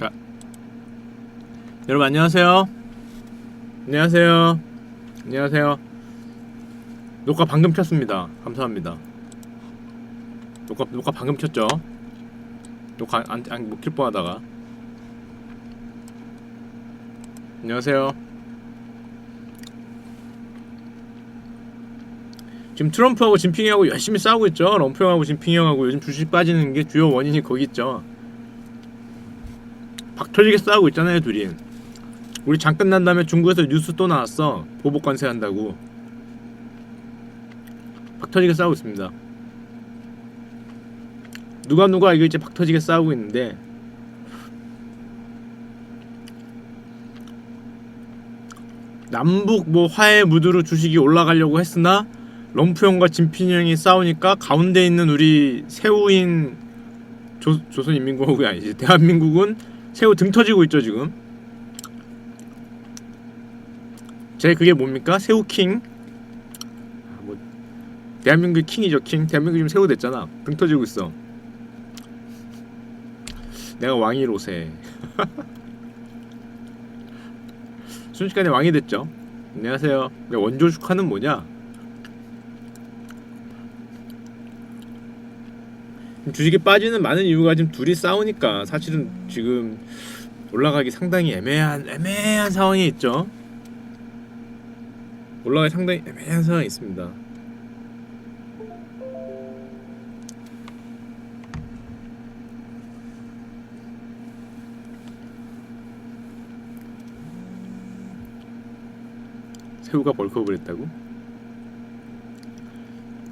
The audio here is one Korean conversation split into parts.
자, 여러분 안녕하세요. 안녕하세요. 안녕하세요. 녹화 방금 켰습니다. 감사합니다. 녹화 방금 켰죠? 녹화 못 킬 뻔하다가. 안녕하세요. 지금 트럼프하고 진핑이하고 열심히 싸우고 있죠. 럼프 형하고 진핑이 형하고 요즘 주식 빠지는 게 주요 원인이 거기 있죠. 박터지게 싸우고 있잖아요, 둘이. 우리 장 끝난 다음에 중국에서 뉴스 또 나왔어. 보복 관세 한다고. 박터지게 싸우고 있습니다. 누가 이거 이제 박터지게 싸우고 있는데, 남북 뭐 화해 무드로 주식이 올라가려고 했으나 럼프 형과 진핑이 형이 싸우니까 가운데 있는 우리 새우인 조선인민공화국이 아니지, 대한민국은 새우 등 터지고 있죠 지금. 제 그게 뭡니까? 새우킹. 뭐 대한민국 킹이죠, 킹. 대한민국 지금 새우 됐잖아. 등 터지고 있어. 내가 왕이로세. 순식간에 왕이 됐죠. 안녕하세요. 원조 축하는 뭐냐? 주식이 빠지는 많은 이유가 지금 둘이 싸우니까 사실은 지금 올라가기 상당히 애매한 상황이 있죠. 올라가기 상당히 애매한 상황이 있습니다. 새우가 벌크업을 했다고?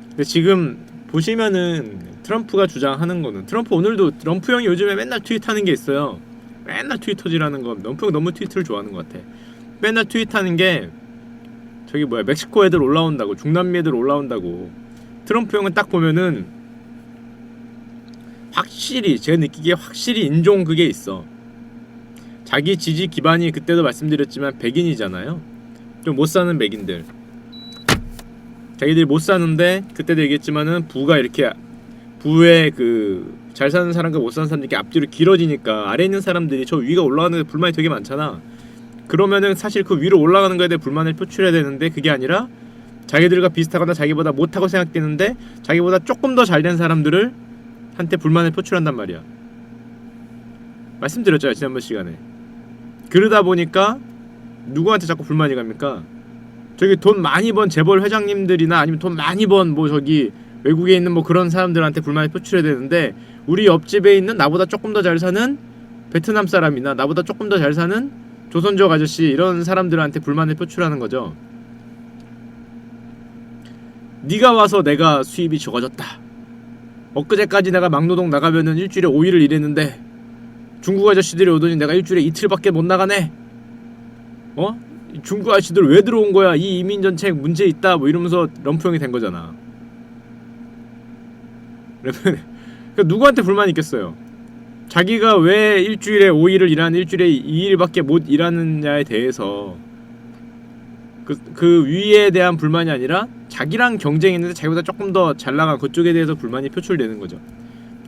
근데 지금 보시면은 트럼프가 주장하는 거는, 트럼프 오늘도 럼프 형이 요즘에 맨날 트윗하는 게 있어요. 맨날 트위터질하는 거. 럼프 형 너무 트위터를 좋아하는 것 같아. 맨날 트윗하는 게 저기 뭐야, 멕시코 애들 올라온다고, 중남미 애들 올라온다고. 트럼프 형은 딱 보면은 확실히 제가 느끼기에 확실히 인종 그게 있어. 자기 지지 기반이 그때도 말씀드렸지만 백인이잖아요. 좀 못 사는 백인들. 자기들이 못 사는데 그때도 얘기했지만은 부가 이렇게, 부의 그 잘 사는 사람과 못 사는 사람들이 이렇게 앞뒤로 길어지니까 아래 있는 사람들이 저 위가 올라가는 데 불만이 되게 많잖아. 그러면은 사실 그 위로 올라가는 거에 대해 불만을 표출해야 되는데 그게 아니라 자기들과 비슷하거나 자기보다 못하고 생각되는데 자기보다 조금 더 잘 된 사람들을 한테 불만을 표출한단 말이야. 말씀드렸죠 지난번 시간에. 그러다 보니까 누구한테 자꾸 불만이 갑니까? 저기 돈 많이 번 재벌 회장님들이나 아니면 돈 많이 번 뭐 저기 외국에 있는 뭐 그런 사람들한테 불만을 표출해야 되는데, 우리 옆집에 있는 나보다 조금 더 잘 사는 베트남 사람이나 나보다 조금 더 잘 사는 조선족 아저씨, 이런 사람들한테 불만을 표출하는 거죠. 네가 와서 내가 수입이 적어졌다. 엊그제까지 내가 막노동 나가면은 일주일에 5일을 일했는데 중국 아저씨들이 오더니 내가 일주일에 이틀밖에 못 나가네. 중국 아저씨들 왜 들어온 거야? 이 이민 정책 문제 있다. 뭐 이러면서 럼프 형이 된 거잖아. 그러니까 누구한테 불만이 있겠어요? 자기가 왜 일주일에 5일을 일하는, 일주일에 2일밖에 못 일하느냐에 대해서 그 위에 대한 불만이 아니라 자기랑 경쟁했는데 자기보다 조금 더 잘 나간 그쪽에 대해서 불만이 표출되는 거죠.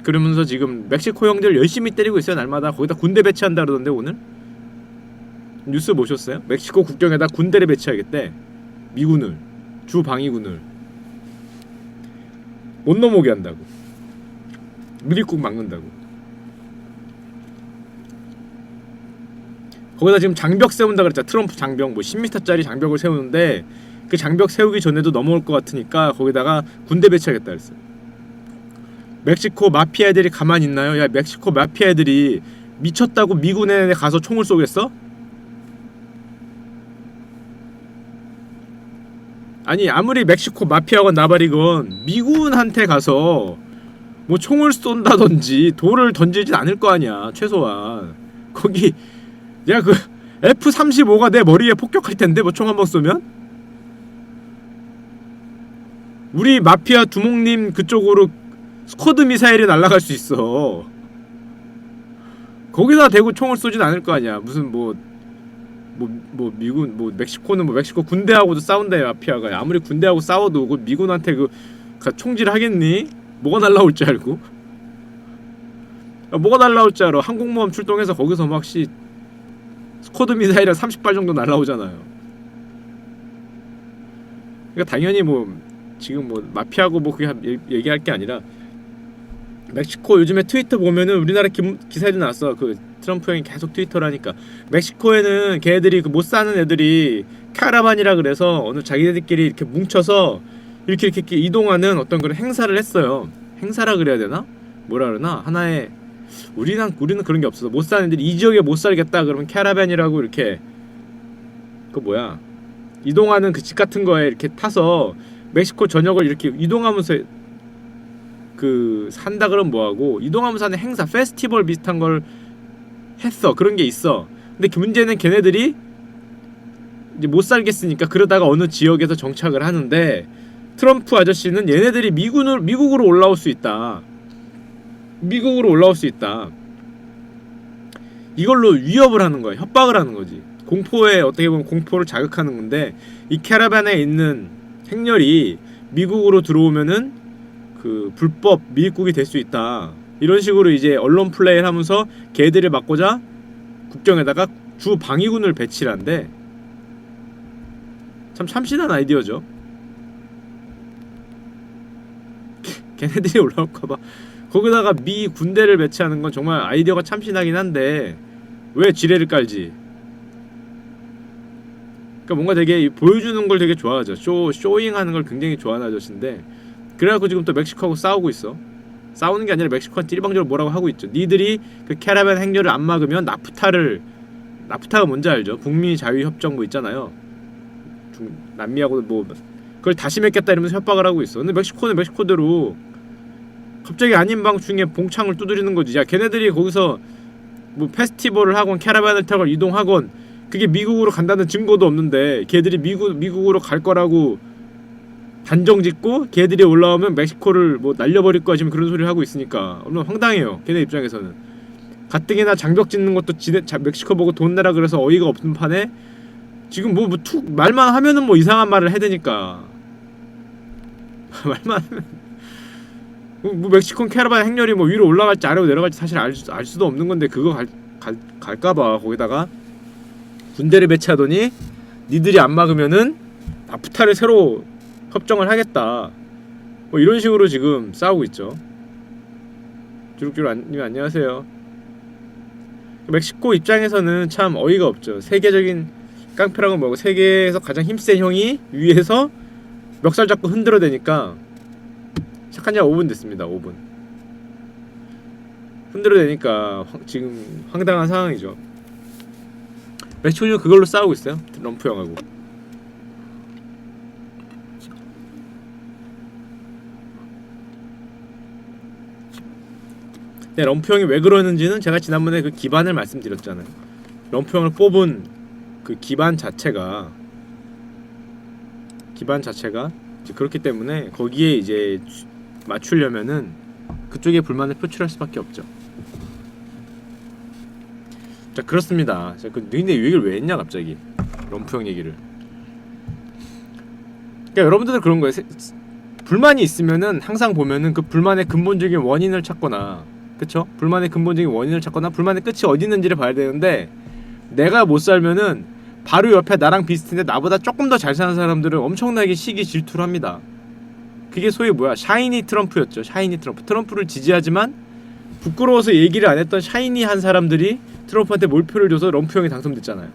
그러면서 지금 멕시코 형들 열심히 때리고 있어요. 날마다. 거기다 군대 배치한다 그러던데 오늘? 뉴스 보셨어요? 멕시코 국경에다 군대를 배치하겠대. 미군을, 주 방위군을 못 넘어오게 한다고. 밀입국 막는다고. 거기다 지금 장벽 세운다 그랬잖아. 트럼프 장벽, 뭐 10m짜리 장벽을 세우는데 그 장벽 세우기 전에도 넘어올 것 같으니까 거기다가 군대 배치하겠다 그랬어. 멕시코 마피아 애들이 가만히 있나요? 야, 멕시코 마피아 애들이 미쳤다고 미군에 가서 총을 쏘겠어? 아니, 아무리 멕시코 마피아건 나발이건 미군한테 가서 뭐 총을 쏜다든지 돌을 던지진 않을 거 아니야. 최소한 거기 야, 그 F-35가 내 머리에 폭격할 텐데 뭐 총 한 번 쏘면? 우리 마피아 두목님 그쪽으로 스쿼드 미사일이 날아갈 수 있어. 거기다 대고 총을 쏘진 않을 거 아니야. 무슨 미군, 멕시코는 멕시코 군대하고도 싸운다 마피아가. 아무리 군대하고 싸워도 그 미군한테 그 총질 하겠니? 뭐가 날라올 줄 알고. 야, 뭐가 날라올 줄 알아? 항공모함 출동해서 거기서 막 스쿼드 미사일이 30발 정도 날라오잖아요. 그러니까 당연히 뭐 지금 뭐 마피아고 뭐 그게 얘기할 게 아니라 멕시코 요즘에 트위터 보면은 우리나라 기사에도 나왔어. 그 트럼프 형이 계속 트위터를 하니까 멕시코에는 걔네들이 그 못 사는 애들이 카라반이라 그래서 어느 자기네들끼리 이렇게 뭉쳐서 이렇게 이동하는 어떤 그런 행사를 했어요. 행사라 그래야 되나? 뭐라 그러나? 하나의 우리는 그런 게 없어서 못 사는 애들이 이 지역에 못 살겠다 그러면 캐러밴이라고 이렇게 그 뭐야 이동하는 그 집 같은 거에 이렇게 타서 멕시코 전역을 이렇게 이동하면서 그 산다 그러면 뭐하고 이동하면서 하는 행사 페스티벌 비슷한 걸 했어. 그런 게 있어. 근데 그 문제는 걔네들이 이제 못 살겠으니까 그러다가 어느 지역에서 정착을 하는데 트럼프 아저씨는 얘네들이 미국으로 올라올 수 있다. 미국으로 올라올 수 있다. 이걸로 위협을 하는 거야. 협박을 하는 거지. 공포에 어떻게 보면 공포를 자극하는 건데 이 캐러밴에 있는 행렬이 미국으로 들어오면은 그 불법 미입국이 될 수 있다. 이런 식으로 이제 언론 플레이를 하면서 걔들을 막고자 국경에다가 주 방위군을 배치를 한대. 참 참신한 아이디어죠. 걔네들이 올라올까봐 거기다가 미 군대를 배치하는 건 정말 아이디어가 참신하긴 한데 왜 지뢰를 깔지? 그러니까 뭔가 되게 보여주는 걸 되게 좋아하죠. 쇼잉하는 걸 굉장히 좋아하는 아저씨인데 그래갖고 지금 또 멕시코하고 싸우고 있어. 싸우는 게 아니라 멕시코한테 일방적으로 뭐라고 하고 있죠. 니들이 그 캐러밴 행렬을 안 막으면 나프타가 뭔지 알죠? 북미 자유협정 뭐 있잖아요. 남미하고 뭐 그걸 다시 맺겠다 이러면서 협박을 하고 있어. 근데 멕시코는 멕시코대로 갑자기 아닌 방 중에 봉창을 두드리는 거지. 야 걔네들이 거기서 뭐 페스티벌을 하건 캐러밴을 타건 이동하건 그게 미국으로 간다는 증거도 없는데 걔들이 미국으로 갈 거라고 단정 짓고 걔들이 올라오면 멕시코를 뭐 날려버릴 거야 지금 그런 소리를 하고 있으니까 얼마나 황당해요. 걔네 입장에서는 가뜩이나 장벽 짓는 것도 멕시코 보고 돈 내라 그래서 어이가 없는 판에 지금 툭 말만 하면은 뭐 이상한 말을 해대니까 말만 하면 뭐 멕시코 캐러밴 행렬이 뭐 위로 올라갈지 아래로 내려갈지 사실 알 수도 없는 건데 그거 갈까봐 거기다가 군대를 배치하더니 니들이 안 막으면은 나프타를 새로 협정을 하겠다. 뭐 이런 식으로 지금 싸우고 있죠. 주룩주룩님 안녕하세요. 멕시코 입장에서는 참 어이가 없죠. 세계적인 깡패라고 뭐고 세계에서 가장 힘센 형이 위에서 멱살 잡고 흔들어대니까 시작한 지 5분 됐습니다. 5분 흔들어대니까 지금 황당한 상황이죠. 멕시코는 그걸로 싸우고 있어요. 럼프 형하고. 네, 럼프 형이 왜 그러는지는 제가 지난번에 그 기반을 말씀드렸잖아요. 럼프 형을 뽑은 그 기반 자체가 그렇기 때문에 거기에 이제 맞추려면은 그쪽에 불만을 표출할 수밖에 없죠. 자 그렇습니다. 자, 너희네 얘기를 왜 했냐 갑자기 럼프 형 얘기를. 그러니까 여러분들도 그런 거예요. 불만이 있으면은 항상 보면은 그 불만의 근본적인 원인을 찾거나, 그쵸? 불만의 근본적인 원인을 찾거나 불만의 끝이 어디 있는지를 봐야 되는데 내가 못 살면은 바로 옆에 나랑 비슷한데 나보다 조금 더 잘 사는 사람들은 엄청나게 시기 질투를 합니다. 그게 소위 뭐야? 샤이니 트럼프였죠. 샤이니 트럼프. 트럼프를 지지하지만 부끄러워서 얘기를 안 했던 샤이니한 사람들이 트럼프한테 몰표를 줘서 럼프 형이 당선됐잖아요.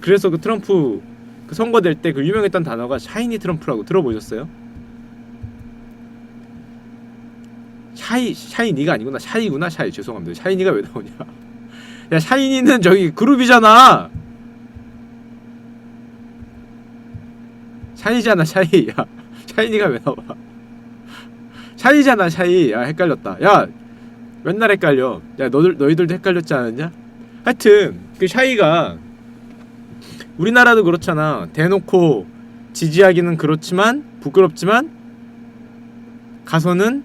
그래서 그 트럼프 그 선거될 때 그 유명했던 단어가 샤이니 트럼프라고 들어보셨어요? 샤이니가 아니구나. 샤이구나. 샤이. 죄송합니다. 샤이니가 왜 나오냐? 야 샤이니는 저기 그룹이잖아. 샤이잖아. 샤이. 야 샤이니가 왜 나와? 샤이잖아. 샤이. 야 헷갈렸다. 야 맨날 헷갈려. 야 너희들도 헷갈렸지 않았냐? 하여튼 그 샤이가 우리나라도 그렇잖아. 대놓고 지지하기는 그렇지만 부끄럽지만 가서는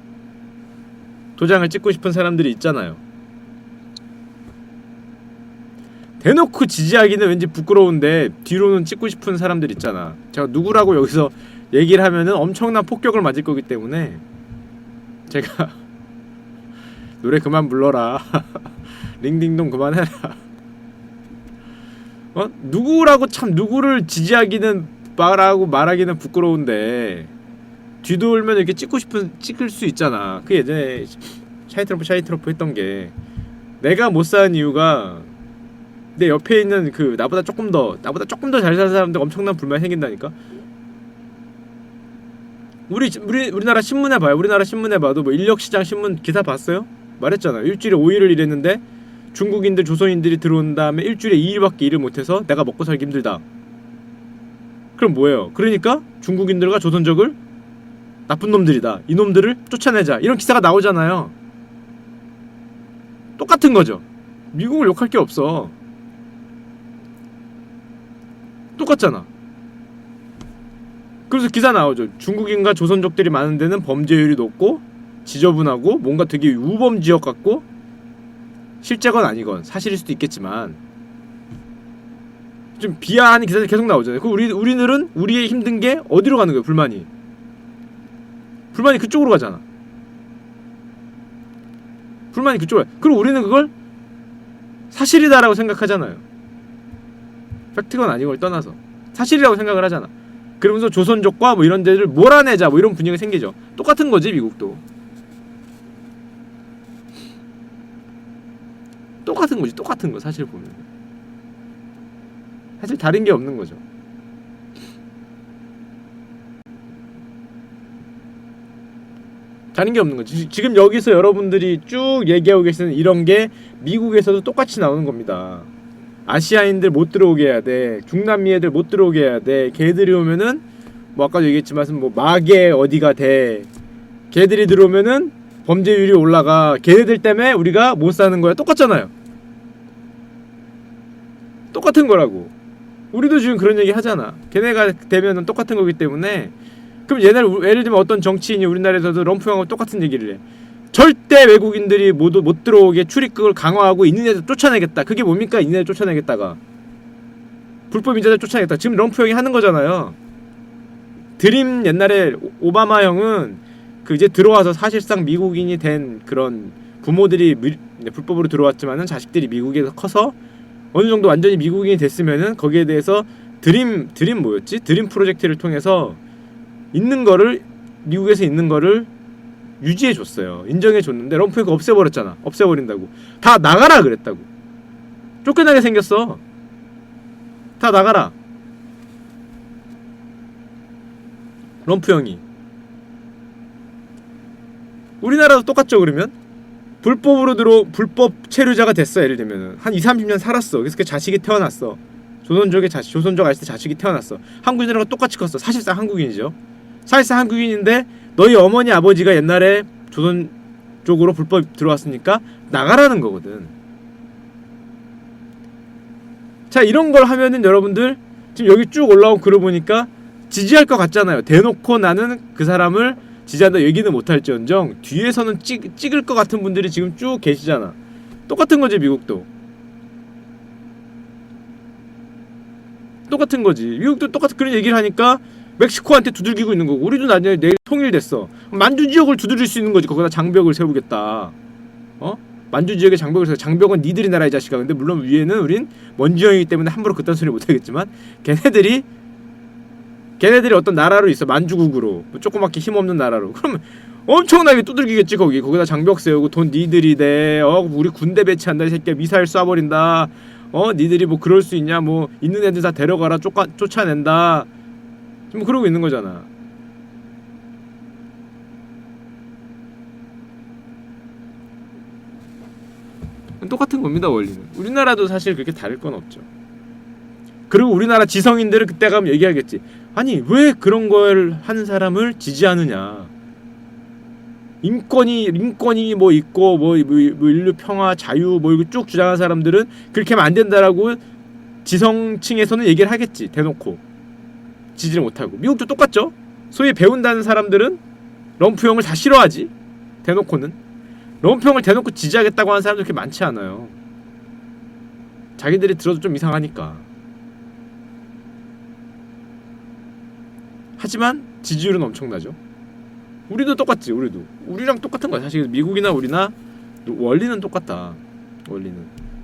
도장을 찍고 싶은 사람들이 있잖아요. 대놓고 지지하기는 왠지 부끄러운데 뒤로는 찍고 싶은 사람들 있잖아. 제가 누구라고 여기서 얘기를 하면은 엄청난 폭격을 맞을 거기 때문에 제가 노래 그만 불러라. 링딩동 그만해라. 누구라고 참 누구를 지지하기는 말하기는 부끄러운데 뒤돌면 이렇게 찍을 수 있잖아. 그 예전에 샤이트러프 했던 게 내가 못 사는 이유가 내 옆에 있는 그 나보다 조금 더 잘 사는 사람들 엄청난 불만이 생긴다니까. 우리나라 신문에 봐요. 우리나라 신문에 봐도 뭐 인력시장 신문 기사 봤어요? 말했잖아요. 일주일에 5일을 일했는데 중국인들 조선인들이 들어온 다음에 일주일에 2일밖에 일을 못해서 내가 먹고 살기 힘들다. 그럼 뭐예요? 그러니까 중국인들과 조선족을 나쁜 놈들이다. 이놈들을 쫓아내자. 이런 기사가 나오잖아요. 똑같은 거죠. 미국을 욕할 게 없어. 똑같잖아. 그래서 기사 나오죠. 중국인과 조선족들이 많은 데는 범죄율이 높고 지저분하고 뭔가 되게 우범 지역 같고, 실제건 아니건 사실일 수도 있겠지만 좀 비하하는 기사들이 계속 나오잖아요. 그럼 우리들은 우리의 힘든 게 어디로 가는 거예요? 불만이 그쪽으로 가잖아. 불만이 그쪽으로 가. 그리고 우리는 그걸 사실이다라고 생각하잖아요. 팩트건 아니걸 떠나서 사실이라고 생각을 하잖아. 그러면서 조선족과 뭐 이런 데를 몰아내자 뭐 이런 분위기가 생기죠. 똑같은 거지. 미국도 똑같은 거지. 똑같은 거. 사실 보면 사실 다른 게 없는 거죠. 다른 게 없는 거지. 지금 여기서 여러분들이 쭉 얘기하고 계시는 이런 게 미국에서도 똑같이 나오는 겁니다. 아시아인들 못 들어오게 해야 돼. 중남미 애들 못 들어오게 해야 돼. 걔들이 오면은 뭐 아까도 얘기했지만 뭐 마개 어디가 돼. 걔들이 들어오면은 범죄율이 올라가. 걔네들 때문에 우리가 못 사는 거야. 똑같잖아요. 똑같은 거라고. 우리도 지금 그런 얘기 하잖아. 걔네가 되면은 똑같은 거기 때문에. 그럼 예를 들면 어떤 정치인이 우리나라에서도 럼프형하고 똑같은 얘기를 해. 절대 외국인들이 모두 못 들어오게 출입국을 강화하고 있는 애들 쫓아내겠다. 그게 뭡니까? 있는 애들 쫓아내겠다가 불법 인자들 쫓아내겠다. 지금 럼프형이 하는 거잖아요. 드림 옛날에 오바마 형은 그 이제 들어와서 사실상 미국인이 된 그런 부모들이 불법으로 들어왔지만은 자식들이 미국에서 커서 어느 정도 완전히 미국인이 됐으면은 거기에 대해서 드림 뭐였지? 드림 프로젝트를 통해서 있는 거를 미국에서 있는 거를 유지해 줬어요. 인정해 줬는데 럼프형이 없애버렸잖아. 없애버린다고. 다 나가라 그랬다고. 쫓겨나게 생겼어. 다 나가라. 럼프형이. 우리나라도 똑같죠. 그러면 불법 체류자가 됐어. 예를 들면은 한 20-30년 살았어. 그래서 그 자식이 태어났어. 조선족 아저씨 자식이 태어났어. 한국인이랑 똑같이 컸어. 사실상 한국인이죠. 사실상 한국인인데 너희 어머니 아버지가 옛날에 조선 쪽으로 불법 들어왔으니까 나가라는 거거든. 자, 이런 걸 하면은 여러분들 지금 여기 쭉 올라온 글을 보니까 지지할 것 같잖아요. 대놓고 나는 그 사람을 지지한다 얘기는 못할지언정 뒤에서는 찍을 것 같은 분들이 지금 쭉 계시잖아. 똑같은 거지. 미국도 똑같은 거지. 미국도 똑같은 그런 얘기를 하니까 멕시코한테 두들기고 있는 거고, 우리도 나중에 내일 통일됐어. 만주 지역을 두드릴 수 있는 거지. 거기다 장벽을 세우겠다. 만주 지역에 장벽을 세워. 장벽은 니들이 나라 이 자식아. 근데 물론 위에는 우린 먼지형이기 때문에 함부로 그딴 소리 못하겠지만 걔네들이 어떤 나라로 있어. 만주국으로 뭐 조그맣게 힘없는 나라로. 그러면 엄청나게 두들기겠지. 거기다 장벽 세우고 돈 니들이 내. 우리 군대 배치한다 이 새끼야. 미사일 쏴버린다. 니들이 뭐 그럴 수 있냐. 뭐 있는 애들 다 데려가라. 쫓아낸다. 뭐 그러고 있는 거잖아. 똑같은 겁니다. 원리는. 우리나라도 사실 그렇게 다를 건 없죠. 그리고 우리나라 지성인들은 그때 가면 얘기하겠지. 아니 왜 그런 걸 하는 사람을 지지하느냐. 인권이 뭐 있고 뭐 인류 평화 자유 뭐 이거 쭉 주장하는 사람들은 그렇게 하면 안 된다라고 지성층에서는 얘기를 하겠지. 대놓고 지지를 못하고. 미국도 똑같죠. 소위 배운다는 사람들은 럼프형을 다 싫어하지. 대놓고는 럼프형을 대놓고 지지하겠다고 하는 사람들 그렇게 많지 않아요. 자기들이 들어도 좀 이상하니까. 하지만 지지율은 엄청나죠. 우리도 똑같지. 우리랑 똑같은 거야. 사실 미국이나 우리나 원리는 똑같다. 원리는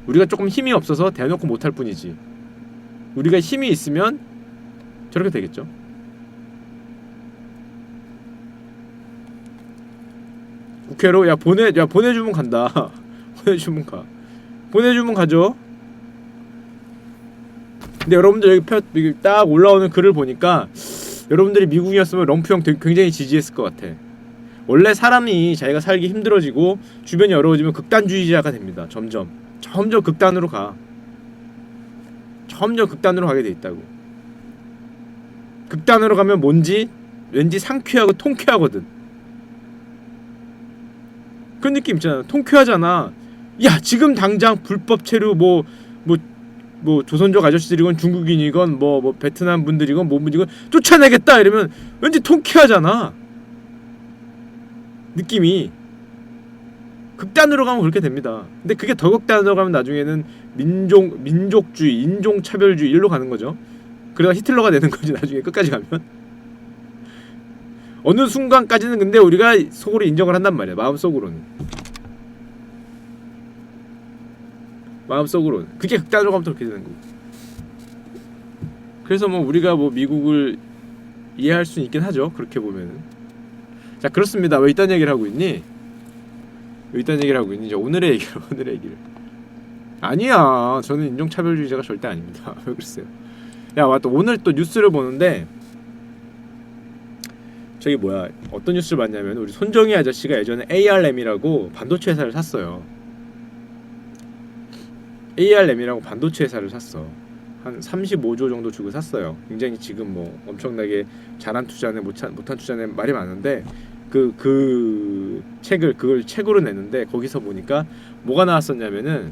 우리가 조금 힘이 없어서 대놓고 못할 뿐이지, 우리가 힘이 있으면 저렇게 되겠죠. 국회로 보내주면 간다. 보내주면 가. 보내주면 가죠. 근데 여러분들 여기 딱 올라오는 글을 보니까 여러분들이 미국이었으면 럼프 형 굉장히 지지했을 것 같아. 원래 사람이 자기가 살기 힘들어지고 주변이 어려워지면 극단주의자가 됩니다. 점점 극단으로 가. 점점 극단으로 가게 돼 있다고. 극단으로 가면 왠지 상쾌하고 통쾌하거든. 그런 느낌 있잖아. 통쾌하잖아. 야, 지금 당장 불법 체류 뭐 조선족 아저씨들이건 중국인이건 뭐 베트남 분들이건 분이건 쫓아내겠다 이러면 왠지 통쾌하잖아. 느낌이 극단으로 가면 그렇게 됩니다. 근데 그게 더 극단으로 가면 나중에는 민족주의, 인종차별주의 일로 가는 거죠. 그러다 히틀러가 되는 거지 나중에 끝까지 가면. 어느 순간까지는 근데 우리가 속으로 인정을 한단 말이야. 마음속으로는. 그게 극단으로 가면 또 그렇게 되는 거고. 그래서 뭐 우리가 뭐 미국을 이해할 수 있긴 하죠. 그렇게 보면은. 자, 그렇습니다. 왜 이딴 얘기를 하고 있니? 이제 오늘의 얘기를. 아니야. 저는 인종차별주의자가 절대 아닙니다. 왜 그랬어요? 야, 맞다. 오늘 또 뉴스를 보는데 저기 뭐야, 어떤 뉴스를 봤냐면 우리 손정희 아저씨가 예전에 ARM이라고 반도체 회사를 샀어요. ARM이라고 반도체 회사를 샀어. 한 35조 정도 주고 샀어요. 굉장히 지금 뭐 엄청나게 잘한 투자네 못한 투자네 말이 많은데 그걸 책으로 냈는데 거기서 보니까 뭐가 나왔었냐면은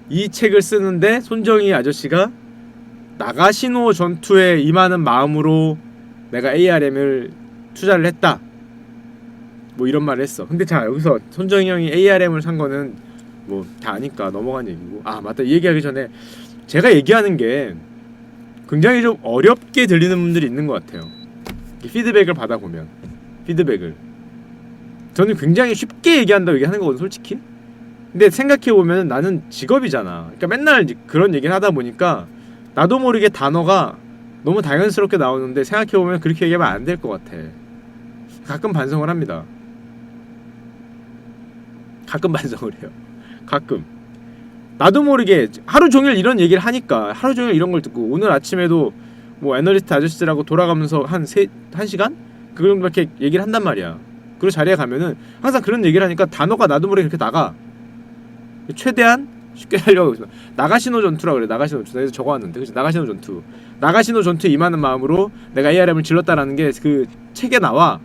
이 책을 쓰는데 손정희 아저씨가 나가시노 전투에 임하는 마음으로 내가 ARM을 투자를 했다, 뭐 이런 말을 했어. 근데 자, 여기서 손정희 형이 ARM을 산 거는 뭐 다 아니까 넘어간 얘기고. 아, 맞다. 이 얘기하기 전에 제가 얘기하는 게 굉장히 좀 어렵게 들리는 분들이 있는 것 같아요. 피드백을 받아보면 저는 굉장히 쉽게 얘기한다고 얘기하는 거거든, 솔직히. 근데 생각해보면 나는 직업이잖아. 그러니까 맨날 그런 얘기를 하다 보니까 나도 모르게 단어가 너무 당연스럽게 나오는데 생각해보면 그렇게 얘기하면 안 될 것 같아. 가끔 반성을 합니다. 가끔 반성을 해요. 가끔 나도 모르게 하루 종일 이런 얘기를 하니까, 하루 종일 이런 걸 듣고, 오늘 아침에도 뭐 애널리스트 아저씨들하고 돌아가면서 한 시간? 그 정도밖에 얘기를 한단 말이야. 그리고 자리에 가면은 항상 그런 얘기를 하니까 단어가 나도 모르게 그렇게 나가. 최대한 쉽게 하려고. 나가시노 전투라 그래. 나가시노 전투. 그래서 적어왔는데, 그치? 나가시노 전투에 임하는 마음으로 내가 ARM을 질렀다라는 게 그 책에 나와.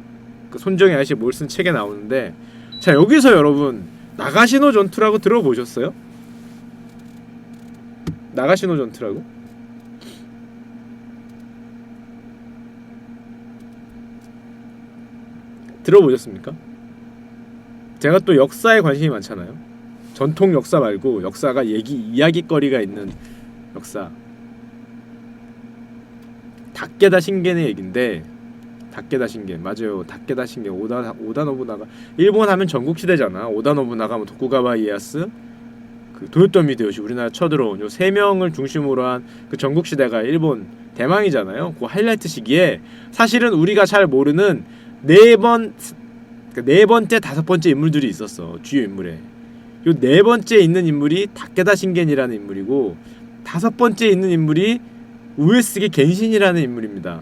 그 손정희 아저씨 뭘 쓴 책에 나오는데, 자, 여기서 여러분 나가시노 전투라고 들어보셨어요? 나가시노 전투라고? 들어보셨습니까? 제가 또 역사에 관심이 많잖아요. 전통 역사 말고 역사가 이야기거리가 있는 역사. 다케다 신겐의 얘긴데, 다케다 신겐 맞아요. 다케다 신겐, 오다 노부나가. 일본 하면 전국시대잖아. 오다 노부나가, 뭐 도쿠가와 이에야스, 그 도요토미 히데요시, 우리나라 쳐들어온 요 세 명을 중심으로 한 그 전국시대가 일본 대망이잖아요. 그 하이라이트 시기에 사실은 우리가 잘 모르는 네 번째, 다섯 번째 인물들이 있었어. 주요 인물에. 요 네 번째 있는 인물이 다케다 신겐이라는 인물이고, 다섯 번째 있는 인물이 우에스게 겐신이라는 인물입니다.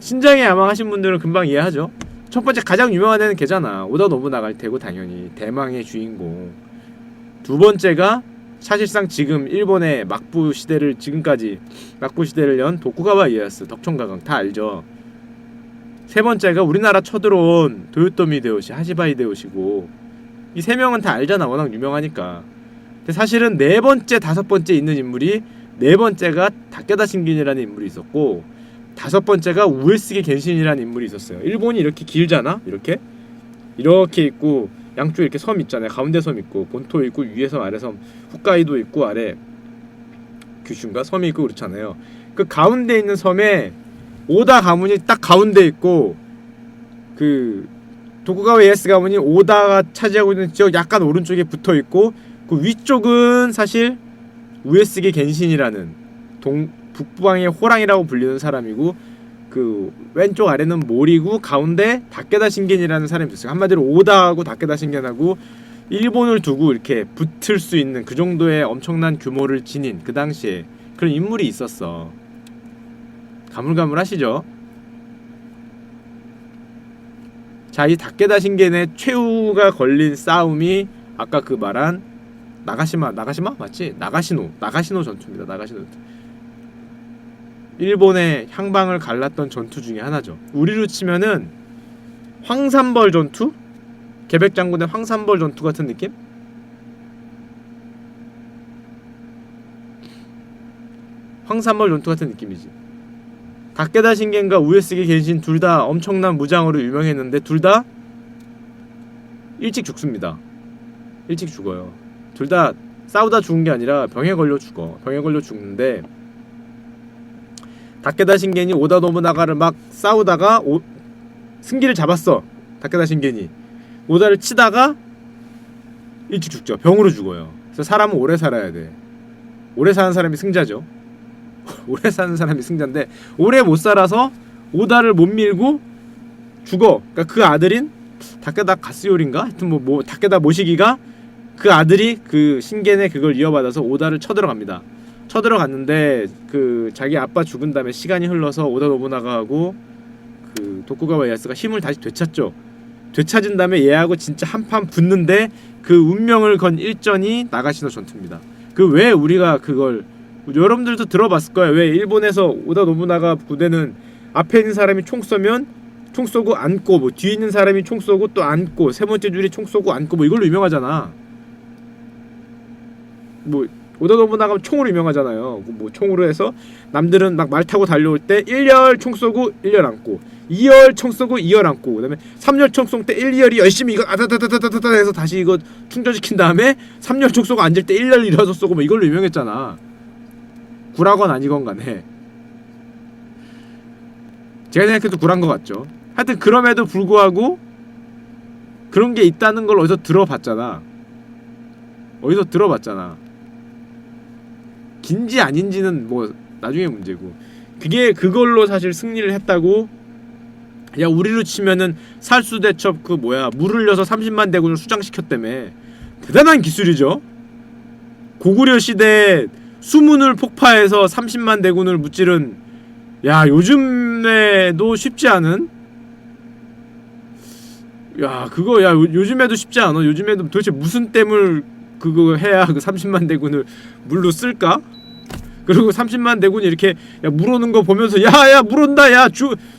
신장의 야망 하신 분들은 금방 이해하죠. 첫 번째 가장 유명한 애는 걔잖아. 오다 노부나가일 테고, 당연히 대망의 주인공. 두 번째가 사실상 지금 일본의 막부 시대를 연 도쿠가와 이에야스, 덕총가강 다 알죠. 세 번째가 우리나라 쳐들어온 도요토미 히데요시, 하시바 히데요시고, 이 세 명은 다 알잖아. 워낙 유명하니까. 근데 사실은 네 번째, 다섯 번째 있는 인물이, 네 번째가 다케다 신겐이라는 인물이 있었고, 다섯 번째가 우에스게 겐신이라는 인물이 있었어요. 일본이 이렇게 길잖아. 이렇게 있고 양쪽에 이렇게 섬 있잖아요. 가운데 섬 있고, 본토 있고, 위에 섬, 아래 섬, 홋카이도 있고, 아래 규슈인가 섬이 있고 그렇잖아요. 그 가운데 있는 섬에 오다 가문이 딱 가운데 있고 그 도쿠가와 이에야스 가문이 오다가 차지하고 있는 지역 약간 오른쪽에 붙어 있고 그 위쪽은 사실 우에스게 겐신이라는 북부방의 호랑이라고 불리는 사람이고 그 왼쪽 아래는 모리고 가운데 다케다 신겐이라는 사람이 있어요. 한마디로 오다하고 다케다 신겐하고 일본을 두고 이렇게 붙을 수 있는 그 정도의 엄청난 규모를 지닌 그 당시에 그런 인물이 있었어. 가물가물하시죠? 자, 이 다케다 신겐의 최후가 걸린 싸움이 아까 그 말한 나가시마 맞지? 나가시노 전투입니다. 나가시노 전투. 일본의 향방을 갈랐던 전투 중에 하나죠. 우리로 치면은 황산벌 전투? 계백장군의 황산벌 전투 같은 느낌? 황산벌 전투 같은 느낌이지. 다케다 신겐과 우에스게 겐신 둘 다 엄청난 무장으로 유명했는데 둘 다 일찍 죽습니다. 일찍 죽어요. 둘 다 싸우다 죽은 게 아니라 병에 걸려 죽어. 병에 걸려 죽는데 다케다 신겐이 오다 노부나가를 막 싸우다가 승기를 잡았어. 다케다 신겐이 오다를 치다가 일찍 죽죠. 병으로 죽어요. 그래서 사람은 오래 살아야 돼. 오래 사는 사람이 승자죠. 오래 사는 사람이 승자인데 오래 못 살아서 오다를 못 밀고 죽어. 그러니까 그 아들인 다케다 가스요리인가? 하여튼 뭐 다케다 모시기가 그 아들이 그 신겐의 그걸 이어받아서 오다를 쳐들어갑니다. 쳐들어갔는데 그 자기 아빠 죽은 다음에 시간이 흘러서 오다 노부나가하고 그 도쿠가와 이에야스가 힘을 다시 되찾죠. 되찾은 다음에 얘하고 진짜 한판 붙는데 그 운명을 건 일전이 나가시노 전투입니다. 그 왜 우리가 그걸 여러분들도 들어봤을 거예요. 왜 일본에서 오다 노부나가 부대는 앞에 있는 사람이 총 쏘면 총 쏘고 앉고 뭐 뒤에 있는 사람이 총 쏘고 또 앉고 세 번째 줄이 총 쏘고 앉고 뭐 이걸로 유명하잖아. 뭐 오다 노부나가 총으로 유명하잖아요. 뭐 총으로 해서 남들은 막 말 타고 달려올 때 1열 총 쏘고 1열 앉고 2열 총 쏘고 2열 앉고 그다음에 3열 총 쏜 때 1, 2열이 열심히 이거 아다다다다다다 해서 다시 이거 충전시킨 다음에 3열 총 쏘고 앉을 때 1열 일어서 쏘고 뭐 이걸로 유명했잖아. 구라건 아니건 간에 제가 생각해도 구란 것 같죠. 하여튼 그럼에도 불구하고 그런 게 있다는 걸 어디서 들어봤잖아. 어디서 들어봤잖아. 긴지 아닌지는 뭐 나중에 문제고 그게 그걸로 사실 승리를 했다고. 야 우리로 치면은 살수대첩 그 뭐야 물 흘려서 30만 대군을 수장시켰다며. 대단한 기술이죠. 고구려 시대 수문을 폭파해서 30만 대군을 무찌른 야 요즘에도 쉽지 않은 야 그거 야 요즘에도 쉽지 않아. 요즘에도 도대체 무슨 댐을 그거 해야 그 30만 대군을 물로 쓸까? 그리고 30만 대군이 이렇게 야 물오는 거 보면서 야야 물온다 야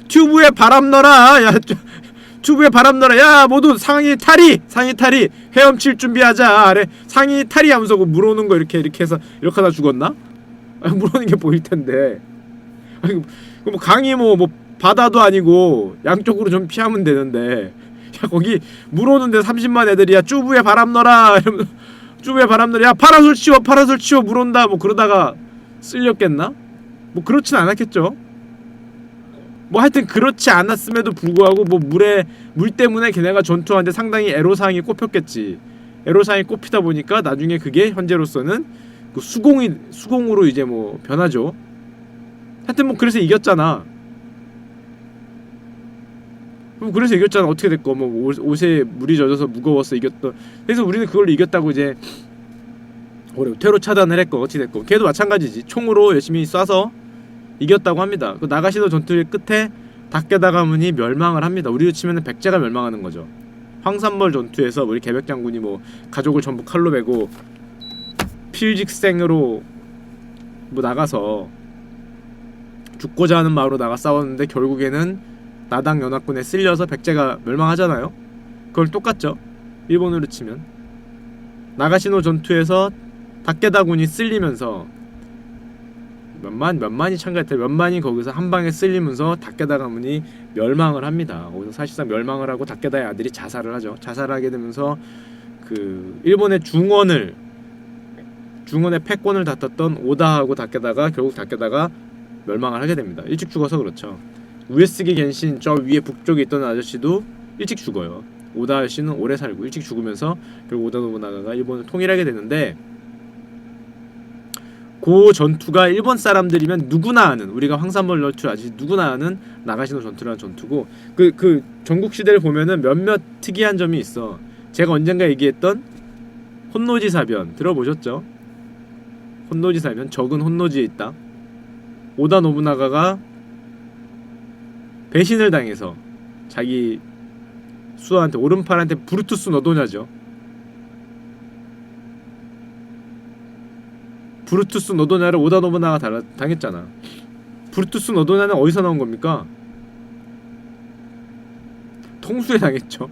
튜브에 바람 넣어라 야 튜브에 바람 넣어라 야 모두 상의 탈의 헤엄칠 준비하자 아래 상의 탈의 하면서 그 물오는 거 이렇게 해서 이렇게 하다 죽었나? 아니, 물오는 게 보일 텐데 아니 뭐 강이 뭐 바다도 아니고 양쪽으로 좀 피하면 되는데 야 거기 물오는데 30만 애들이 야 튜브에 바람 넣어라 이러면서 튜브에 바람 넣어라 야 파라솔 치워 물온다 뭐 그러다가 쓸렸겠나? 뭐 그렇진 않았겠죠. 뭐 하여튼 그렇지 않았음에도 불구하고 뭐 물 때문에 걔네가 전투하는데 상당히 애로사항이 꼽혔겠지. 애로사항이 꼽히다 보니까 나중에 그게 현재로서는 그 수공으로 이제 뭐 변하죠. 하여튼 뭐 그래서 이겼잖아. 그래서 이겼잖아. 어떻게 됐고 뭐 옷에 물이 젖어서 무거워서 이겼던. 그래서 우리는 그걸로 이겼다고 이제 퇴로 차단을 했고 어찌 됐고 걔도 마찬가지지. 총으로 열심히 쏴서 이겼다고 합니다. 그 나가시노 전투의 끝에 다케다 가문이 멸망을 합니다. 우리로 치면은 백제가 멸망하는 거죠. 황산벌 전투에서 우리 계백장군이 뭐 가족을 전부 칼로 베고 필직생으로 뭐 나가서 죽고자 하는 마음으로 나가 싸웠는데 결국에는 나당 연합군에 쓸려서 백제가 멸망하잖아요. 그걸 똑같죠. 일본으로 치면 나가시노 전투에서 다케다군이 쓸리면서 몇만이 참가했대. 몇만이 거기서 한 방에 쓸리면서 다케다 가문이 멸망을 합니다. 거기서 사실상 멸망을 하고 다케다의 아들이 자살을 하죠. 자살하게 되면서 그 일본의 중원의 패권을 다퉜던 오다하고 다케다가 결국 다케다가 멸망을 하게 됩니다. 일찍 죽어서 그렇죠. 우에스기 겐신 저 위에 북쪽에 있던 아저씨도 일찍 죽어요. 오다 아저씨는 오래 살고 일찍 죽으면서 결국 오다 노부나가가 일본을 통일하게 되는데, 그 전투가 일본 사람들이면 누구나 아는, 우리가 황산벌 전투 아직 누구나 아는 나가시노 전투라는 전투고, 그 전국시대를 보면은 몇몇 특이한 점이 있어. 제가 언젠가 얘기했던 혼노지 사변 들어보셨죠? 혼노지 사변, 적은 혼노지에 있다. 오다 노부나가가 배신을 당해서 자기 수호한테, 오른팔한테 브루투스 너도냐죠. 브루투스 너도냐를 오다 노부나가 당했잖아. 브루투스 너도냐는 어디서 나온 겁니까? 통수에 당했죠.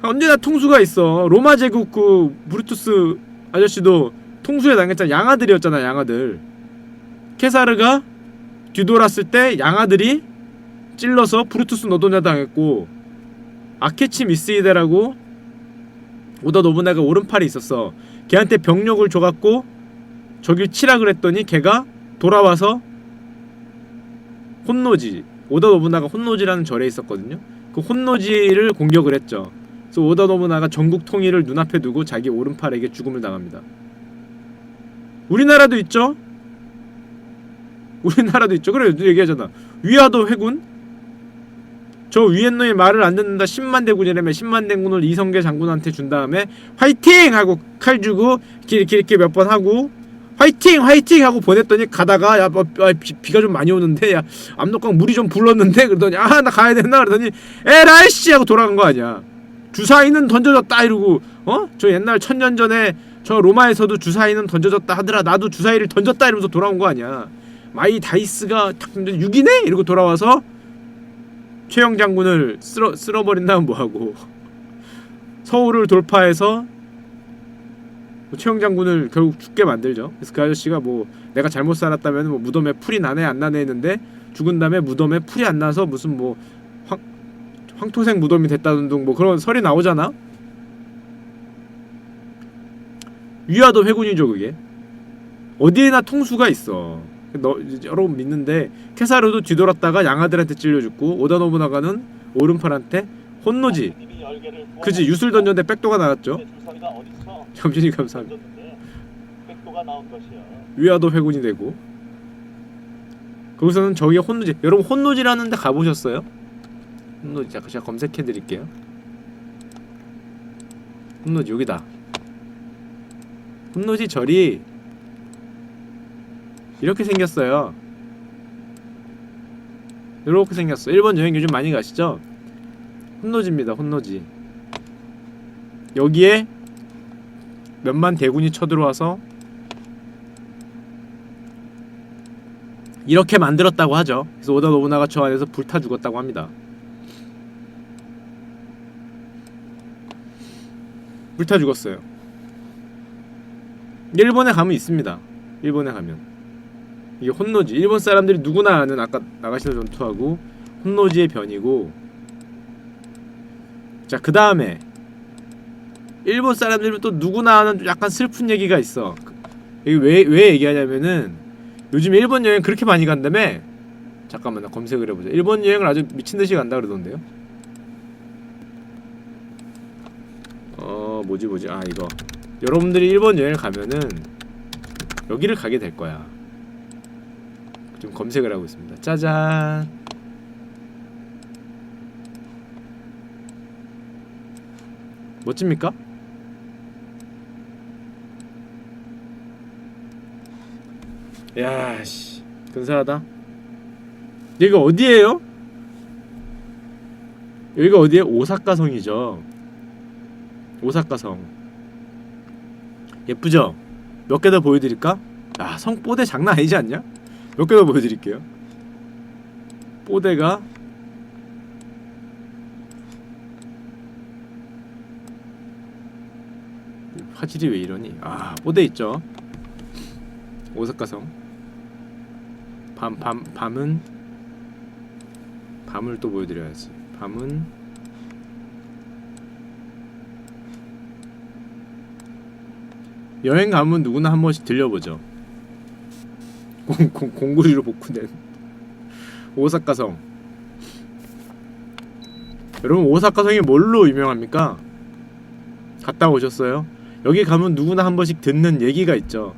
언제나 통수가 있어. 로마 제국 그 브루투스 아저씨도 통수에 당했잖아. 양아들이었잖아, 양아들. 케사르가 뒤돌았을 때 양아들이 찔러서 브루투스 너도냐 당했고, 아케치 미스히데라고 오다 노부나가 오른팔이 있었어. 걔한테 병력을 줘갖고 저길 치라 그랬더니 걔가 돌아와서 혼노지, 오다 노부나가 혼노지라는 절에 있었거든요. 그 혼노지를 공격을 했죠. 그래서 오다 노부나가 전국 통일을 눈앞에 두고 자기 오른팔에게 죽음을 당합니다. 우리나라도 있죠? 우리나라도 있죠. 그래, 얘기하잖아. 위화도 회군? 저 위엔 놈이 말을 안 듣는다. 10만 대군이라며 10만 대군을 이성계 장군한테 준 다음에 화이팅! 하고 칼 주고 이렇게 몇 번 하고 화이팅! 화이팅! 하고 보냈더니 가다가 야, 비가 좀 많이 오는데, 야, 압록강 물이 좀 불렀는데, 그러더니 아, 나 가야 되나? 그러더니 에라이씨! 하고 돌아간 거 아니야. 주사위는 던져졌다 이러고, 저 옛날 1000년 전에 저 로마에서도 주사위는 던져졌다 하더라. 나도 주사위를 던졌다 이러면서 돌아온 거 아니야. 마이 다이스가 탁 던져 6이네? 이러고 돌아와서 최영 장군을 쓸어버린 다음 뭐하고 서울을 돌파해서 최영 장군을 결국 죽게 만들죠. 그래서 그 아저씨가 뭐 내가 잘못 살았다면 뭐 무덤에 풀이 나네 안 나네 했는데, 죽은 다음에 무덤에 풀이 안 나서 무슨 뭐 황토색 무덤이 됐다는 둥 뭐 그런 설이 나오잖아. 위화도 회군이죠. 그게 어디에나 통수가 있어. 여러분 믿는데 케사르도 뒤돌았다가 양아들한테 찔려 죽고, 오다 노부나가는 오른팔한테 혼노지, 그지, 유술 던졌는데 백도가 나왔죠. 점진이 감사합니다. 위화도 회군이 되고, 거기서는 저기에 혼노지, 여러분 혼노지라는 데 가보셨어요? 혼노지, 잠깐 제가 검색해드릴게요. 혼노지 여기다. 혼노지 절이 이렇게 생겼어요. 이렇게 생겼어. 일본 여행 요즘 많이 가시죠? 혼노지입니다. 혼노지. 여기에 몇만 대군이 쳐들어와서 이렇게 만들었다고 하죠. 그래서 오다 노부나가 저 안에서 불타 죽었다고 합니다. 불타 죽었어요. 일본에 가면 있습니다. 일본에 가면 이게 혼노지, 일본 사람들이 누구나 아는 아까 나가시노 전투하고 혼노지의 변이고. 자, 그 다음에 일본 사람들은 또 누구나 아는 약간 슬픈 얘기가 있어. 이게 왜 얘기하냐면은 요즘 일본 여행 그렇게 많이 간다며. 잠깐만, 나 검색을 해보자. 일본 여행을 아주 미친듯이 간다 그러던데요. 뭐지, 아, 이거 여러분들이 일본 여행을 가면은 여기를 가게 될 거야. 좀 검색을 하고 있습니다. 짜잔. 멋집니까? 야, 씨, 근사하다. 여기가 어디예요? 여기가 어디에? 오사카성이죠. 오사카성. 예쁘죠? 몇 개 더 보여드릴까? 아, 성 뽀대 장난 아니지 않냐? 몇 개 더 보여드릴게요. 뽀대가 화질이 왜 이러니? 아, 뽀대 있죠. 오사카성. 밤은 밤을 또 보여드려야지. 밤은 여행 가면 누구나 한 번씩 들려보죠. 공구리로 복구된 오사카성. 여러분 오사카성이 뭘로 유명합니까? 갔다 오셨어요? 여기 가면 누구나 한 번씩 듣는 얘기가 있죠.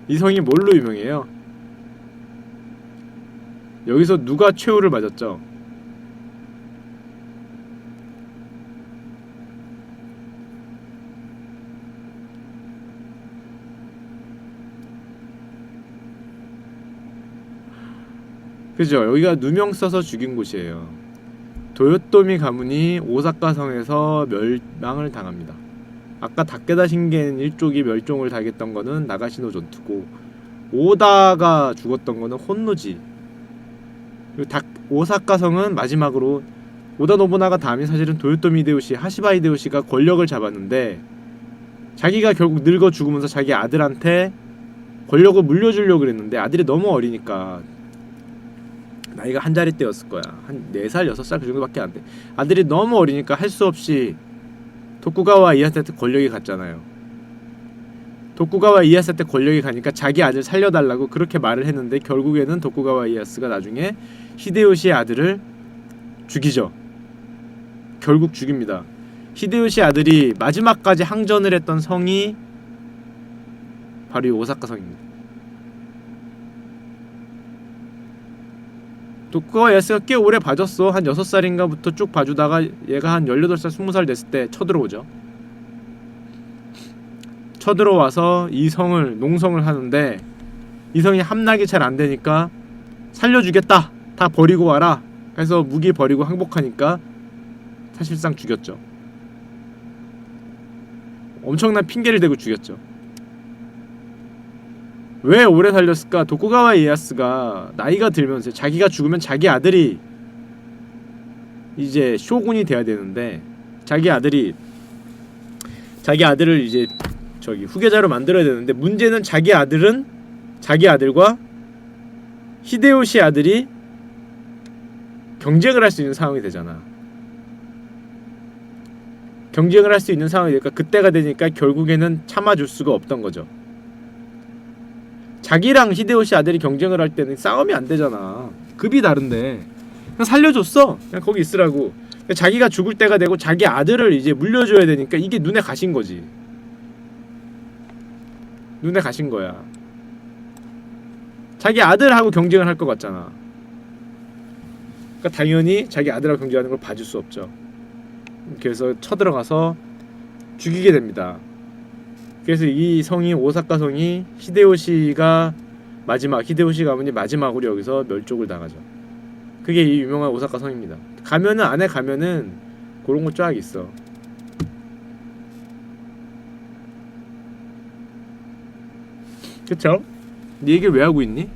이 성이 뭘로 유명해요? 여기서 누가 최후를 맞았죠? 그죠? 여기가 누명 써서 죽인 곳이에요. 도요토미 가문이 오사카성에서 멸망을 당합니다. 아까 다케다 신겐 일족이 멸종을 당했던 거는 나가시노 전투고, 오다가 죽었던 거는 혼노지. 그리고 오사카성은 마지막으로 오다 노부나가 다음에 사실은 도요토미 히데요시, 하시바 히데요시가 권력을 잡았는데 자기가 결국 늙어 죽으면서 자기 아들한테 권력을 물려주려고 그랬는데 아들이 너무 어리니까, 나이가 한 자릿대였을 거야. 한 4살, 6살 그 정도밖에 안 돼. 아들이 너무 어리니까 할 수 없이 도쿠가와 이에야스한테 권력이 갔잖아요. 도쿠가와 이에야스한테 권력이 가니까 자기 아들 살려달라고 그렇게 말을 했는데 결국에는 도쿠가와 이에야스가 나중에 히데요시의 아들을 죽이죠. 결국 죽입니다. 히데요시 아들이 마지막까지 항전을 했던 성이 바로 이 오사카 성입니다. 도쿠가와 이에야스가 꽤 오래 봐줬어. 한 6살인가부터 쭉 봐주다가 얘가 한 18살, 20살 됐을 때 쳐들어오죠. 쳐들어와서 이 성을, 농성을 하는데 이 성이 함락이 잘 안되니까 살려주겠다, 다 버리고 와라 해서 무기 버리고 항복하니까 사실상 죽였죠. 엄청난 핑계를 대고 죽였죠. 왜 오래 살렸을까? 도쿠가와 이에야스가 나이가 들면서 자기가 죽으면 자기 아들이 이제 쇼군이 돼야 되는데 자기 아들을 이제 저기 후계자로 만들어야 되는데, 문제는 자기 아들은 자기 아들과 히데요시 아들이 경쟁을 할 수 있는 상황이 되잖아. 경쟁을 할 수 있는 상황이 되니까 그때가 되니까 결국에는 참아줄 수가 없던 거죠. 자기랑 히데요시 아들이 경쟁을 할 때는 싸움이 안 되잖아. 급이 다른데 그냥 살려줬어. 그냥 거기 있으라고. 자기가 죽을 때가 되고 자기 아들을 이제 물려줘야 되니까 이게 눈에 가신 거지. 눈에 가신 거야. 자기 아들하고 경쟁을 할 것 같잖아. 그러니까 당연히 자기 아들하고 경쟁하는 걸 봐줄 수 없죠. 그래서 쳐들어가서 죽이게 됩니다. 그래서 이 성이, 오사카 성이 히데요시 가문이 마지막으로 여기서 멸종을 당하죠. 그게 이 유명한 오사카 성입니다. 가면은, 안에 가면은 그런 거 쫙 있어. 그쵸? 네 얘기를 왜 하고 있니?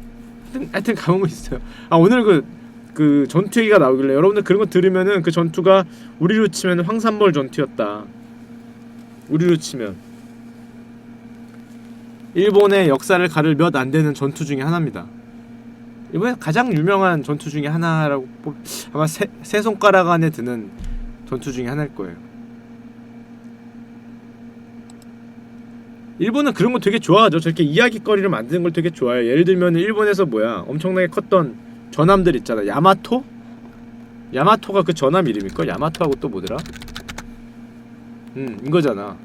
하여튼 가보고 있어요. 아, 오늘 그 전투 얘기가 나오길래 여러분들 그런 거 들으면은 그 전투가 우리로 치면 황산벌 전투였다. 우리로 치면 일본의 역사를 가를 몇 안 되는 전투 중에 하나입니다. 일본의 가장 유명한 전투 중에 하나라고, 아마 세 손가락 안에 드는 전투 중에 하나일 거예요. 일본은 그런 거 되게 좋아하죠. 저렇게 이야기거리를 만드는 걸 되게 좋아해요. 예를 들면 일본에서 엄청나게 컸던 전함들 있잖아. 야마토? 야마토가 그 전함 이름일걸? 야마토하고 또 뭐더라? 이거잖아.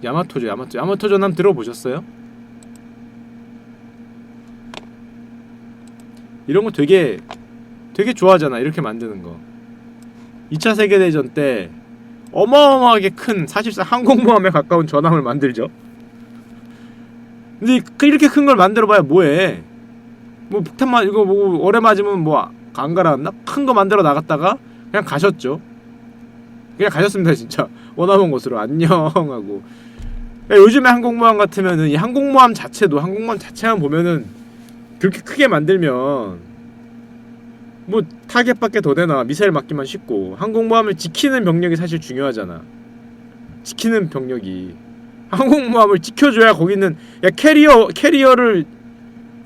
야마토죠. 야마토 전함 들어보셨어요? 이런 거 되게 좋아하잖아. 이렇게 만드는 거. 2차 세계대전 때 어마어마하게 큰, 사실상 항공모함에 가까운 전함을 만들죠. 근데 이렇게 큰 걸 만들어봐야 뭐해? 뭐 폭탄만 이거 뭐 오래 맞으면 뭐 안 가라앉나? 큰 거 만들어 나갔다가 그냥 가셨죠. 그냥 가셨습니다. 진짜 원하는 곳으로 안녕하고. 요즘에 항공모함 같으면은 이 항공모함 자체만 보면은 그렇게 크게 만들면 뭐 타겟밖에 더 되나. 미사일 맞기만 쉽고. 항공모함을 지키는 병력이 사실 중요하잖아. 지키는 병력이, 항공모함을 지켜줘야 거기는, 야, 캐리어를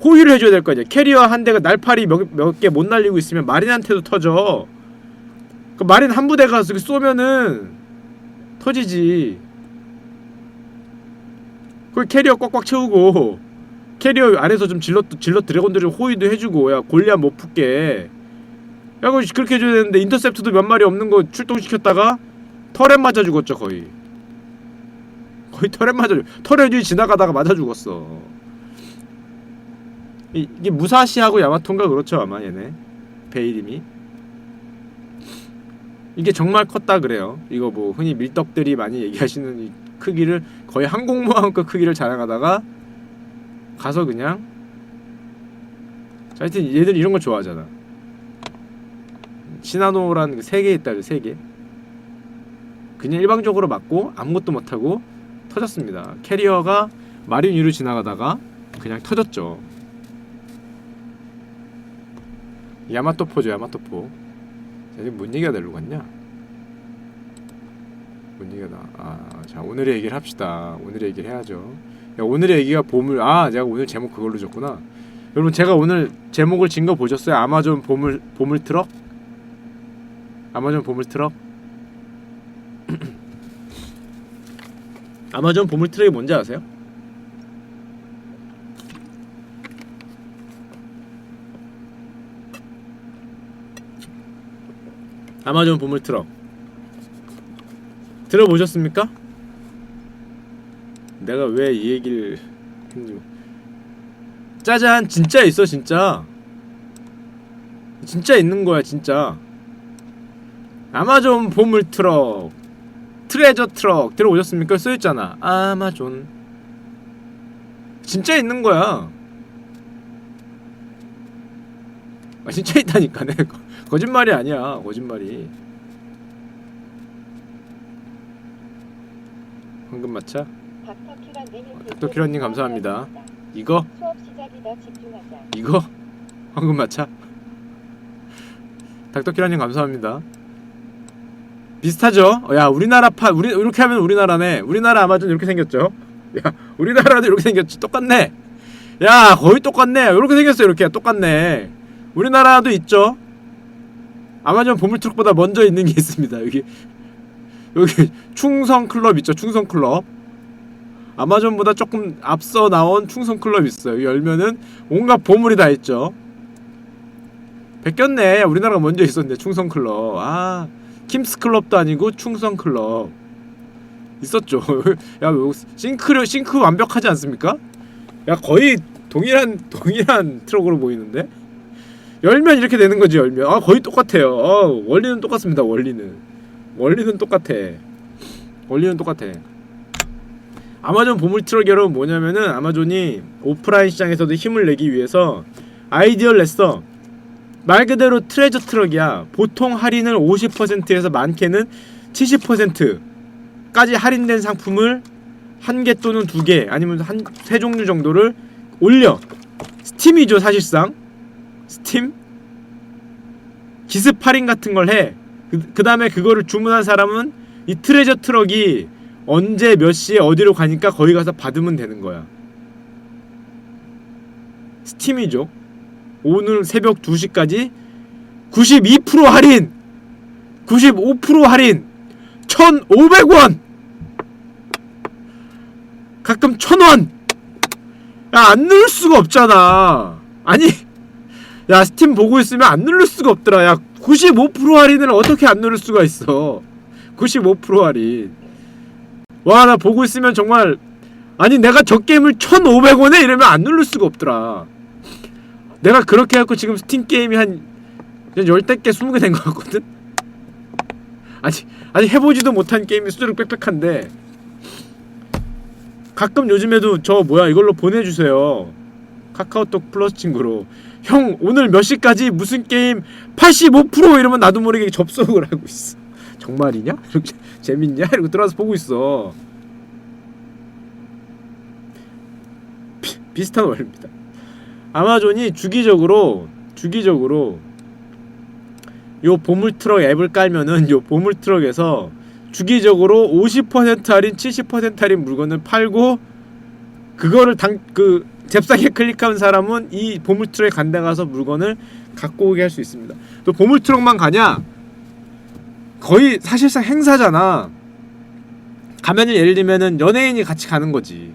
호위를 해줘야 될 거 아니야. 캐리어 한 대가 날파리 몇 개 못 날리고 있으면 마린한테도 터져. 그 마린 한 부대가 쏘면은 터지지. 거기 캐리어 꽉꽉 채우고 캐리어 안에서 좀 질럿 드래곤들을 호위도 해주고 야 골리앗 못 붙게 야 그거 그렇게 해줘야 되는데 인터셉트도 몇 마리 없는 거 출동시켰다가 터렛 맞아 죽었죠 거의 터렛 맞아 터렛 위에 지나가다가 맞아 죽었어. 이게 무사시하고 야마토인가 그렇죠 아마 얘네 배 이름이. 이게 정말 컸다 그래요. 이거 뭐 흔히 밀떡들이 많이 얘기하시는 이 크기를 거의 항공모함급 크기를 자랑하다가 가서 그냥 자, 하여튼 얘들 이런 거 좋아하잖아. 시나노라는 그 3개 있다 그 3개 그냥 일방적으로 맞고 아무것도 못하고 터졌습니다. 캐리어가 마린 위로 지나가다가 그냥 터졌죠. 야마토포죠 야마토포. 자, 뭔 얘기가 되려고 갔냐? 뭔 얘기가 자 오늘의 얘기를 합시다. 오늘의 얘기를 해야죠. 야, 오늘의 얘기가 보물. 내가 오늘 제목 그걸로 줬구나. 여러분 제가 오늘 제목을 진 거 보셨어요? 아마존 보물 트럭? 아마존 보물 트럭? 아마존 보물 트럭이 뭔지 아세요? 아마존 보물 트럭 들어보셨습니까? 내가 왜 이 얘기를 했는지. 짜잔 진짜 있어 진짜 있는 거야 진짜. 아마존 보물 트럭 트레저 트럭 들어보셨습니까? 써있잖아 아마존. 진짜 있는 거야. 진짜 있다니까. 내 거짓말이 아니야 거짓말이. 황금마차 닥터키라님 감사합니다. 이거? 이거? 황금마차? 닥터키라님 감사합니다. 비슷하죠? 야 우리나라 이렇게 하면 우리나라네. 우리나라 아마존 이렇게 생겼죠? 야 우리나라도 이렇게 생겼지. 똑같네. 야 거의 똑같네. 이렇게 생겼어. 이렇게 똑같네. 우리나라도 있죠? 아마존 보물트럭보다 먼저 있는 게 있습니다. 여기 충성클럽 있죠? 충성클럽. 아마존보다 조금 앞서 나온 충성클럽 있어요. 여기 열면은 온갖 보물이 다 있죠. 베꼈네. 우리나라가 먼저 있었는데 충성클럽. 킴스클럽도 아니고 충성클럽 있었죠. 야 싱크 완벽하지 않습니까? 야 거의 동일한 트럭으로 보이는데? 열면 이렇게 되는 거지. 열면 거의 똑같아요. 원리는 똑같습니다. 원리는 똑같아. 원리는 똑같아. 아마존 보물 트럭 여러분 뭐냐면은 아마존이 오프라인 시장에서도 힘을 내기 위해서 아이디어를 냈어. 말 그대로 트레저 트럭이야. 보통 할인을 50%에서 많게는 70%까지 할인된 상품을 1개 또는 2개 아니면 3종류 정도를 올려. 스팀이죠 사실상. 스팀? 기습 할인 같은 걸 해. 그 다음에 그거를 주문한 사람은 이 트레저 트럭이 언제 몇 시에 어디로 가니까 거기 가서 받으면 되는 거야. 스팀이죠. 오늘 새벽 2시까지 92% 할인! 95% 할인! 1,500원! 가끔 1,000원! 야, 안 누를 수가 없잖아. 아니, 야, 스팀 보고 있으면 안 누를 수가 없더라. 야, 95% 할인을 어떻게 안 누를 수가 있어. 95% 할인. 와, 나 보고 있으면 정말, 아니, 내가 저 게임을 1,500원에 이러면 안 누를 수가 없더라. 내가 그렇게 해갖고 지금 스팀 게임이 한 10대 개 20개 된 것 같거든? 아직 해보지도 못한 게임이 수두룩 빽빽한데 가끔 요즘에도 저 뭐야 이걸로 보내주세요. 카카오톡 플러스 친구로 형 오늘 몇 시까지 무슨 게임 85% 이러면 나도 모르게 접속을 하고 있어. 정말이냐? 이렇게 재밌냐? 이러고 들어와서 보고 있어. 비슷한 원리입니다. 아마존이 주기적으로 요 보물트럭 앱을 깔면은 요 보물트럭에서 주기적으로 50% 할인, 70% 할인 물건을 팔고 그거를 잽싸게 클릭한 사람은 이 보물트럭에 간데 가서 물건을 갖고 오게 할 수 있습니다. 또 보물트럭만 가냐? 거의 사실상 행사잖아. 가면은 예를 들면은 연예인이 같이 가는 거지.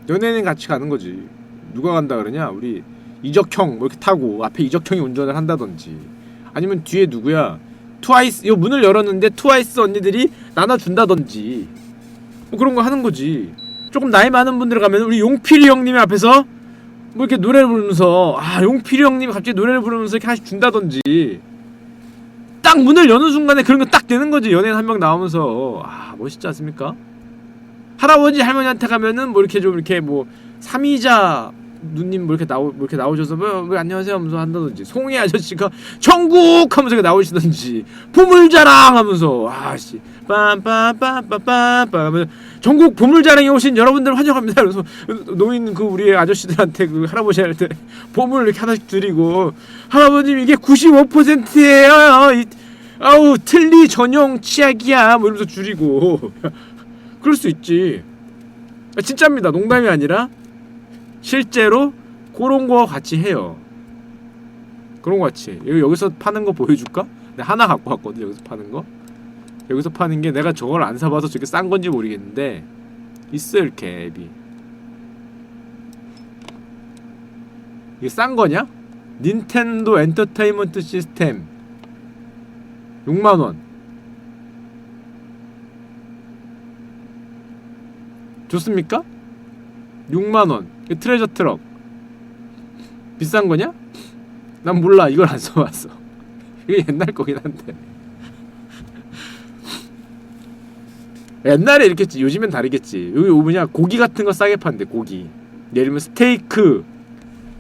연예인 같이 가는 거지. 누가 간다 그러냐? 우리 이적형 뭐 이렇게 타고 앞에 이적형이 운전을 한다든지, 아니면 뒤에 누구야? 트와이스, 이 문을 열었는데 트와이스 언니들이 나눠준다든지, 뭐 그런 거 하는 거지. 조금 나이 많은 분들 가면 우리 용필이 형님이 앞에서 뭐 이렇게 노래를 부르면서, 용필이 형님이 갑자기 노래를 부르면서 이렇게 하나씩 준다든지, 딱 문을 여는 순간에 그런 거 딱 되는 거지. 연예인 한 명 나오면서. 멋있지 않습니까? 할아버지 할머니한테 가면은 뭐 이렇게 좀 이렇게 뭐 삼이자 누님 뭐 이렇게 나오셔서 뭐 안녕하세요 하면서 한다든지, 송혜 아저씨가 전국 하면서 나오시든지, 보물자랑 하면서 빰빰빰빰빰빰 하면서 전국 보물자랑에 오신 여러분들 환영합니다. 그래서 노인 그 우리 아저씨들한테, 그 할아버지한테 보물을 이렇게 하나씩 드리고, 할아버님 이게 95%예요. 아우 틀니 전용 치약이야 뭐 이러면서 줄이고 그럴 수 있지. 진짜입니다. 농담이 아니라 실제로 그런 거 같이 해요. 그런 거 같이. 여기서 파는 거 보여줄까? 내가 하나 갖고 왔거든. 여기서 파는 거. 여기서 파는 게, 내가 저걸 안 사봐서 저게 싼 건지 모르겠는데 있어 이렇게 앱이. 이게 싼 거냐? 닌텐도 엔터테인먼트 시스템 6만원. 좋습니까? 6만원. 트레저 트럭 비싼 거냐? 난 몰라. 이걸 안 써봤어. 이게 옛날 거긴 한데 옛날에 이렇겠지. 요즘엔 다르겠지. 여기 뭐냐, 고기 같은 거 싸게 판대. 고기 예를 들면 스테이크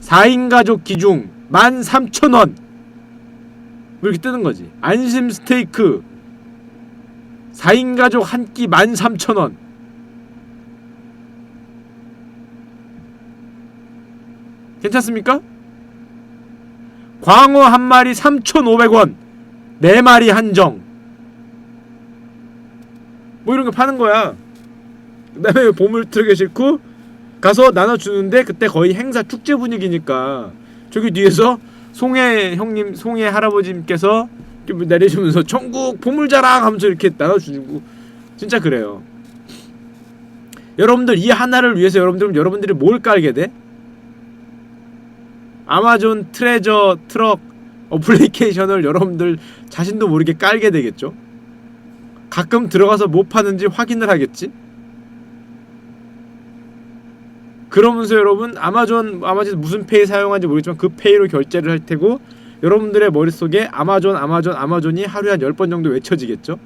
4인 가족 기준 13,000원 뭐 이렇게 뜨는 거지. 안심 스테이크 4인 가족 한 끼 13,000원. 괜찮습니까? 광어 한 마리 3,500원 4마리 한정 뭐 이런 거 파는 거야. 그 다음에 보물 트럭에 싣고 가서 나눠주는데, 그때 거의 행사 축제 분위기니까 저기 뒤에서 송혜 형님, 송혜 할아버지님께서 내려주면서 전국 보물자랑 하면서 이렇게 나눠주고, 진짜 그래요. 여러분들 이 하나를 위해서 여러분들이 뭘 깔게 돼? 아마존 트레저 트럭 어플리케이션을 여러분들 자신도 모르게 깔게 되겠죠? 가끔 들어가서 뭐 파는지 확인을 하겠지? 그러면서 여러분 아마존 무슨 페이 사용하는지 모르겠지만 그 페이로 결제를 할 테고, 여러분들의 머릿속에 아마존이 하루에 한 10번 정도 외쳐지겠죠?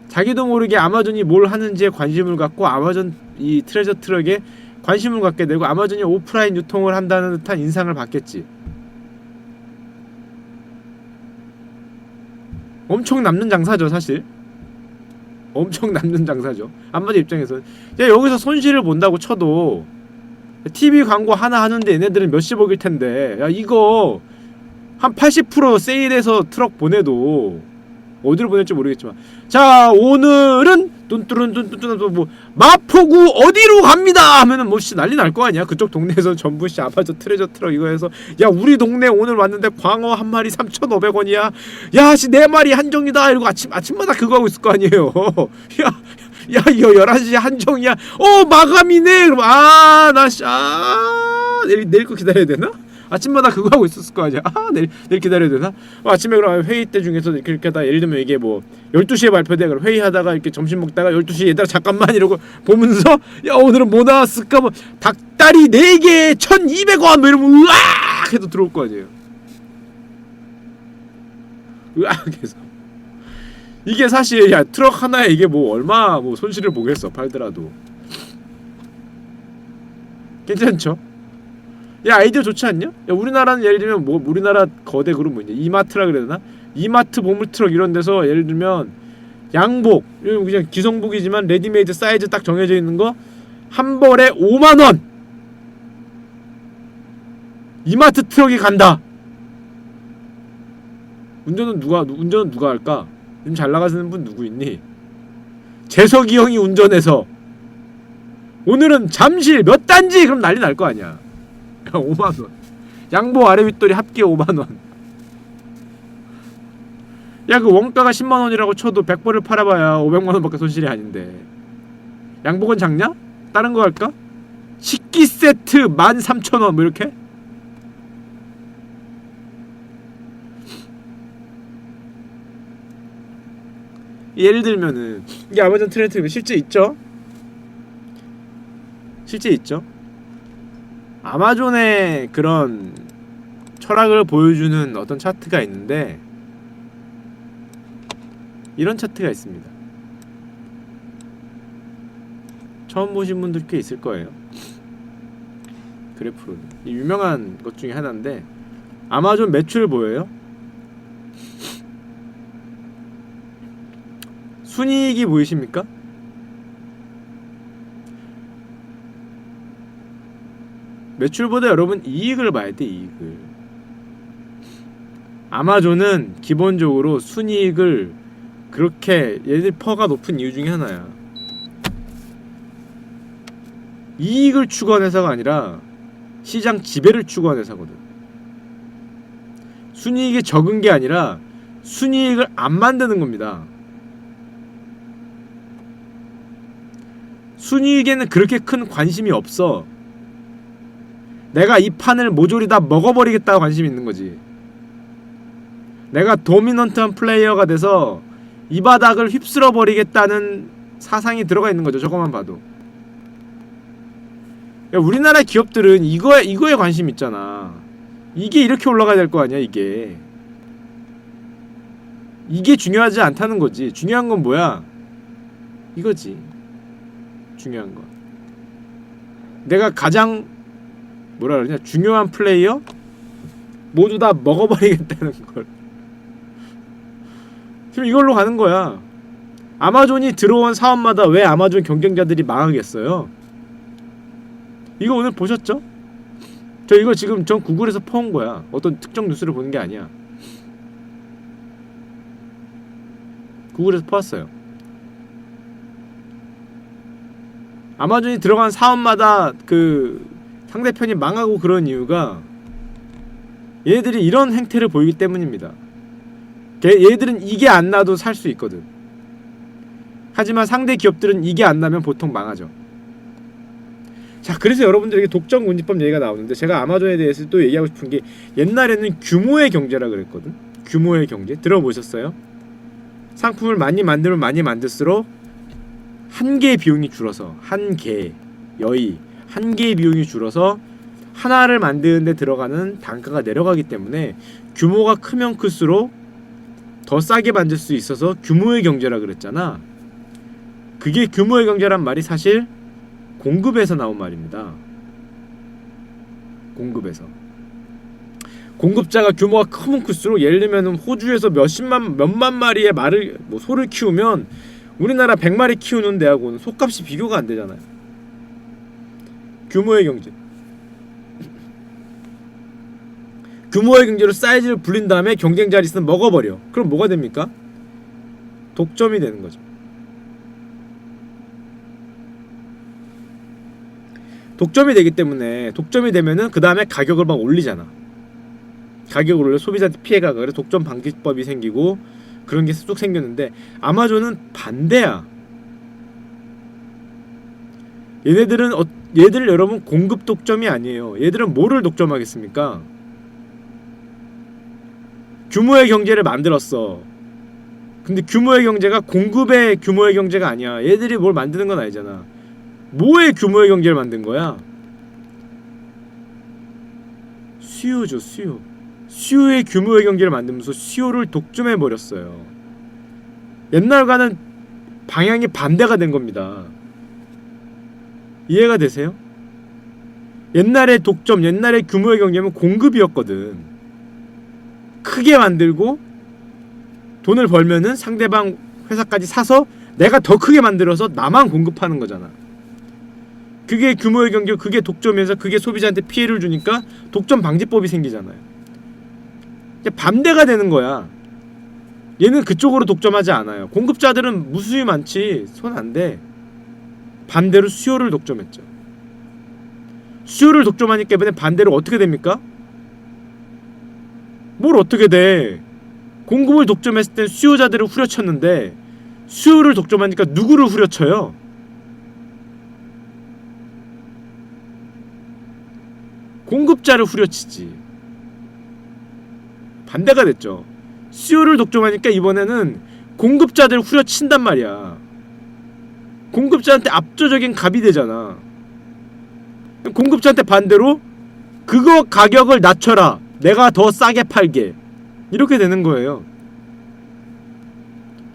자기도 모르게 아마존이 뭘 하는지에 관심을 갖고 아마존 이 트레저 트럭에 관심을 갖게 되고, 아마존이 오프라인 유통을 한다는 듯한 인상을 받겠지. 엄청 남는 장사죠, 사실. 엄청 남는 장사죠. 아마존 입장에서는. 야, 여기서 손실을 본다고 쳐도 TV 광고 하나 하는데 얘네들은 몇십억일 텐데, 야 이거 한 80% 세일해서 트럭 보내도, 어디로 보낼지 모르겠지만, 자 오늘은 뚠뚜룬 뭐 마포구 어디로 갑니다 하면은 뭐 난리 날 거 아니야. 그쪽 동네에서 전부 아마존 트레저 트럭 이거 해서, 야 우리 동네 오늘 왔는데 광어 한 마리 3,500원이야 야 씨 4마리 한정이다 이러고 아침마다 그거 하고 있을 거 아니에요. 야 이거 11시 한정이야. 마감이네. 그럼 내일 거 기다려야 되나? 아침마다 그거 하고 있었을 거 아니야. 내일 기다려야 되나? 아침에 그럼 회의 때 중에서 이렇게 하다, 예를 들면 이게 뭐 12시에 발표돼. 그럼 회의하다가 이렇게 점심 먹다가 12시에 얘들아 잠깐만 이러고 보면서, 야 오늘은 뭐 나왔을까? 뭐 닭다리 4개 1,200원 뭐 이러면 으악 해도 들어올 거 아니에요. 으악 해서. 이게 사실 야 트럭 하나에 이게 뭐 얼마 뭐 손실을 보겠어 팔더라도. 괜찮죠? 야 아이디어 좋지 않냐? 야 우리나라는 예를 들면 뭐 우리나라 거대 그룹 뭐냐 이마트라 그래야 되나? 이마트 보물트럭 이런 데서 예를 들면 양복, 이런 그냥 기성복이지만 레디메이드 사이즈 딱 정해져 있는 거 한 벌에 5만원 이마트 트럭이 간다. 운전은 누가 할까? 요즘 잘 나가시는 분 누구 있니? 재석이 형이 운전해서 오늘은 잠실 몇 단지 그럼 난리 날 거 아니야. 5만원 양복 아래 윗돌이 합계 5만원. 야 그 원가가 10만원이라고 쳐도 100벌을 팔아봐야 500만원 밖에 손실이 아닌데 양복은 작냐? 다른 거 할까? 식기 세트 13,000원 뭐 이렇게? 예를 들면은 이게 아마존 트렌드 실제 있죠? 실제 있죠? 아마존의 그런 철학을 보여주는 어떤 차트가 있는데 이런 차트가 있습니다. 처음 보신 분들 꽤 있을 거예요. 그래프로 유명한 것 중에 하나인데 아마존 매출 보여요? 순이익이 보이십니까? 매출보다 여러분 이익을 봐야 돼. 이익을. 아마존은 기본적으로 순이익을 그렇게 얘들 퍼가 높은 이유 중에 하나야. 이익을 추구하는 회사가 아니라 시장 지배를 추구하는 회사거든. 순이익이 적은 게 아니라 순이익을 안 만드는 겁니다. 순이익에는 그렇게 큰 관심이 없어. 내가 이 판을 모조리 다 먹어버리겠다고 관심이 있는 거지. 내가 도미넌트한 플레이어가 돼서 이 바닥을 휩쓸어 버리겠다는 사상이 들어가 있는 거죠. 저거만 봐도. 야, 우리나라 기업들은 이거에 관심 있잖아. 이게 이렇게 올라가야 될 거 아니야. 이게 중요하지 않다는 거지. 중요한 건 뭐야? 이거지. 중요한 거. 내가 가장 뭐라 그러냐? 중요한 플레이어 모두 다 먹어버리겠다는 걸. 지금 이걸로 가는 거야. 아마존이 들어온 사업마다 왜 아마존 경쟁자들이 망하겠어요? 이거 오늘 보셨죠? 저 이거 지금 전 구글에서 퍼온 거야. 어떤 특정 뉴스를 보는 게 아니야. 구글에서 퍼왔어요. 아마존이 들어간 사업마다 그 상대편이 망하고 그런 이유가 얘네들이 이런 행태를 보이기 때문입니다. 얘들은 이게 안 나도 살 수 있거든. 하지만 상대 기업들은 이게 안 나면 보통 망하죠. 자, 그래서 여러분들에게 독점군집법 얘기가 나오는데 제가 아마존에 대해서 또 얘기하고 싶은 게 옛날에는 규모의 경제라 그랬거든. 규모의 경제 들어보셨어요? 상품을 많이 만들면 많이 만들수록 한 개의 비용이 줄어서 한 개의 비용이 줄어서 하나를 만드는데 들어가는 단가가 내려가기 때문에 규모가 크면 클수록 더 싸게 만들 수 있어서 규모의 경제라 그랬잖아. 그게 규모의 경제란 말이 사실 공급에서 나온 말입니다. 공급자가 규모가 크면 클수록 예를 들면 호주에서 몇만 마리의 소를 키우면 우리나라 100마리 키우는 데하고는 속값이 비교가 안 되잖아요. 규모의 경제. 규모의 경제로 사이즈를 불린 다음에 경쟁자를 있으면 먹어버려. 그럼 뭐가 됩니까? 독점이 되는 거죠. 독점이 되기 때문에 독점이 되면은 그 다음에 가격을 막 올리잖아. 가격을 올려 소비자한테 피해가. 그래서 독점 방지법이 생기고 그런 게 쑥 생겼는데 아마존은 반대야. 얘들 여러분 공급 독점이 아니에요. 얘들은 뭐를 독점하겠습니까? 규모의 경제를 만들었어. 근데 규모의 경제가 공급의 규모의 경제가 아니야. 얘들이 뭘 만드는 건 아니잖아. 뭐의 규모의 경제를 만든 거야? 수요죠, 수요. 수요의 규모의 경제를 만들면서 수요를 독점해버렸어요. 옛날과는 방향이 반대가 된 겁니다. 이해가 되세요? 옛날의 독점, 옛날의 규모의 경제는 공급이었거든. 크게 만들고 돈을 벌면은 상대방 회사까지 사서 내가 더 크게 만들어서 나만 공급하는 거잖아. 그게 규모의 경제, 그게 독점이면서 그게 소비자한테 피해를 주니까 독점 방지법이 생기잖아요. 반대가 되는 거야. 얘는 그쪽으로 독점하지 않아요. 공급자들은 무수히 많지 손 안 대. 반대로 수요를 독점했죠. 수요를 독점하니까 이번에 반대로 어떻게 됩니까? 뭘 어떻게 돼? 공급을 독점했을 땐 수요자들을 후려쳤는데 수요를 독점하니까 누구를 후려쳐요? 공급자를 후려치지. 반대가 됐죠. 수요를 독점하니까 이번에는 공급자들을 후려친단 말이야. 공급자한테 압도적인 갑이 되잖아. 공급자한테 반대로 그거 가격을 낮춰라, 내가 더 싸게 팔게, 이렇게 되는 거예요.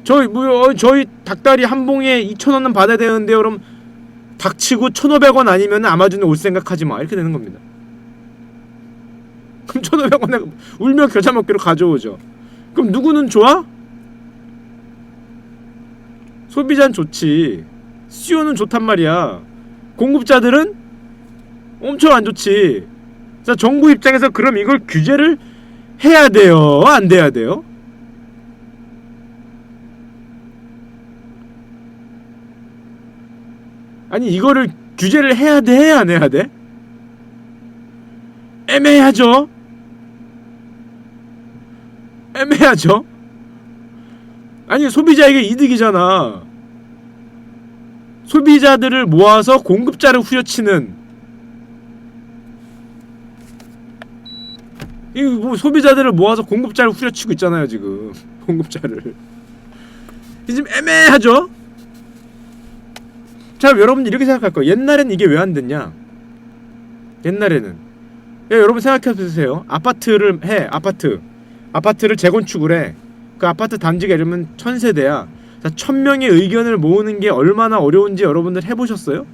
저희 닭다리 한 봉에 2,000원은 받아야 되는데 그럼 닥치고 1,500원 아니면 아마존에 올 생각하지 마, 이렇게 되는 겁니다. 그럼 1,500원에 울며 겨자 먹기로 가져오죠. 그럼 누구는 좋아? 소비자는 좋지. 수요는 좋단 말이야. 공급자들은 엄청 안 좋지. 자, 정부 입장에서 그럼 이걸 규제를 해야 돼요, 안 돼야 돼요? 아니, 이거를 규제를 해야 돼, 안 해야 돼? 애매하죠? 애매하죠? 아니, 소비자에게 이득이잖아. 소비자들을 모아서 공급자를 후려치는, 이 뭐 소비자들을 모아서 공급자를 후려치고 있잖아요 지금. 공급자를. 지금 애매하죠? 자, 여러분 이렇게 생각할 거예요. 옛날엔 이게 왜 안 됐냐? 옛날에는, 야, 여러분 생각해보세요. 아파트를 해. 아파트를 재건축을 해. 그 아파트 단지가 이러면 1,000세대야. 자, 1,000명의 의견을 모으는 게 얼마나 어려운지 여러분들 해보셨어요?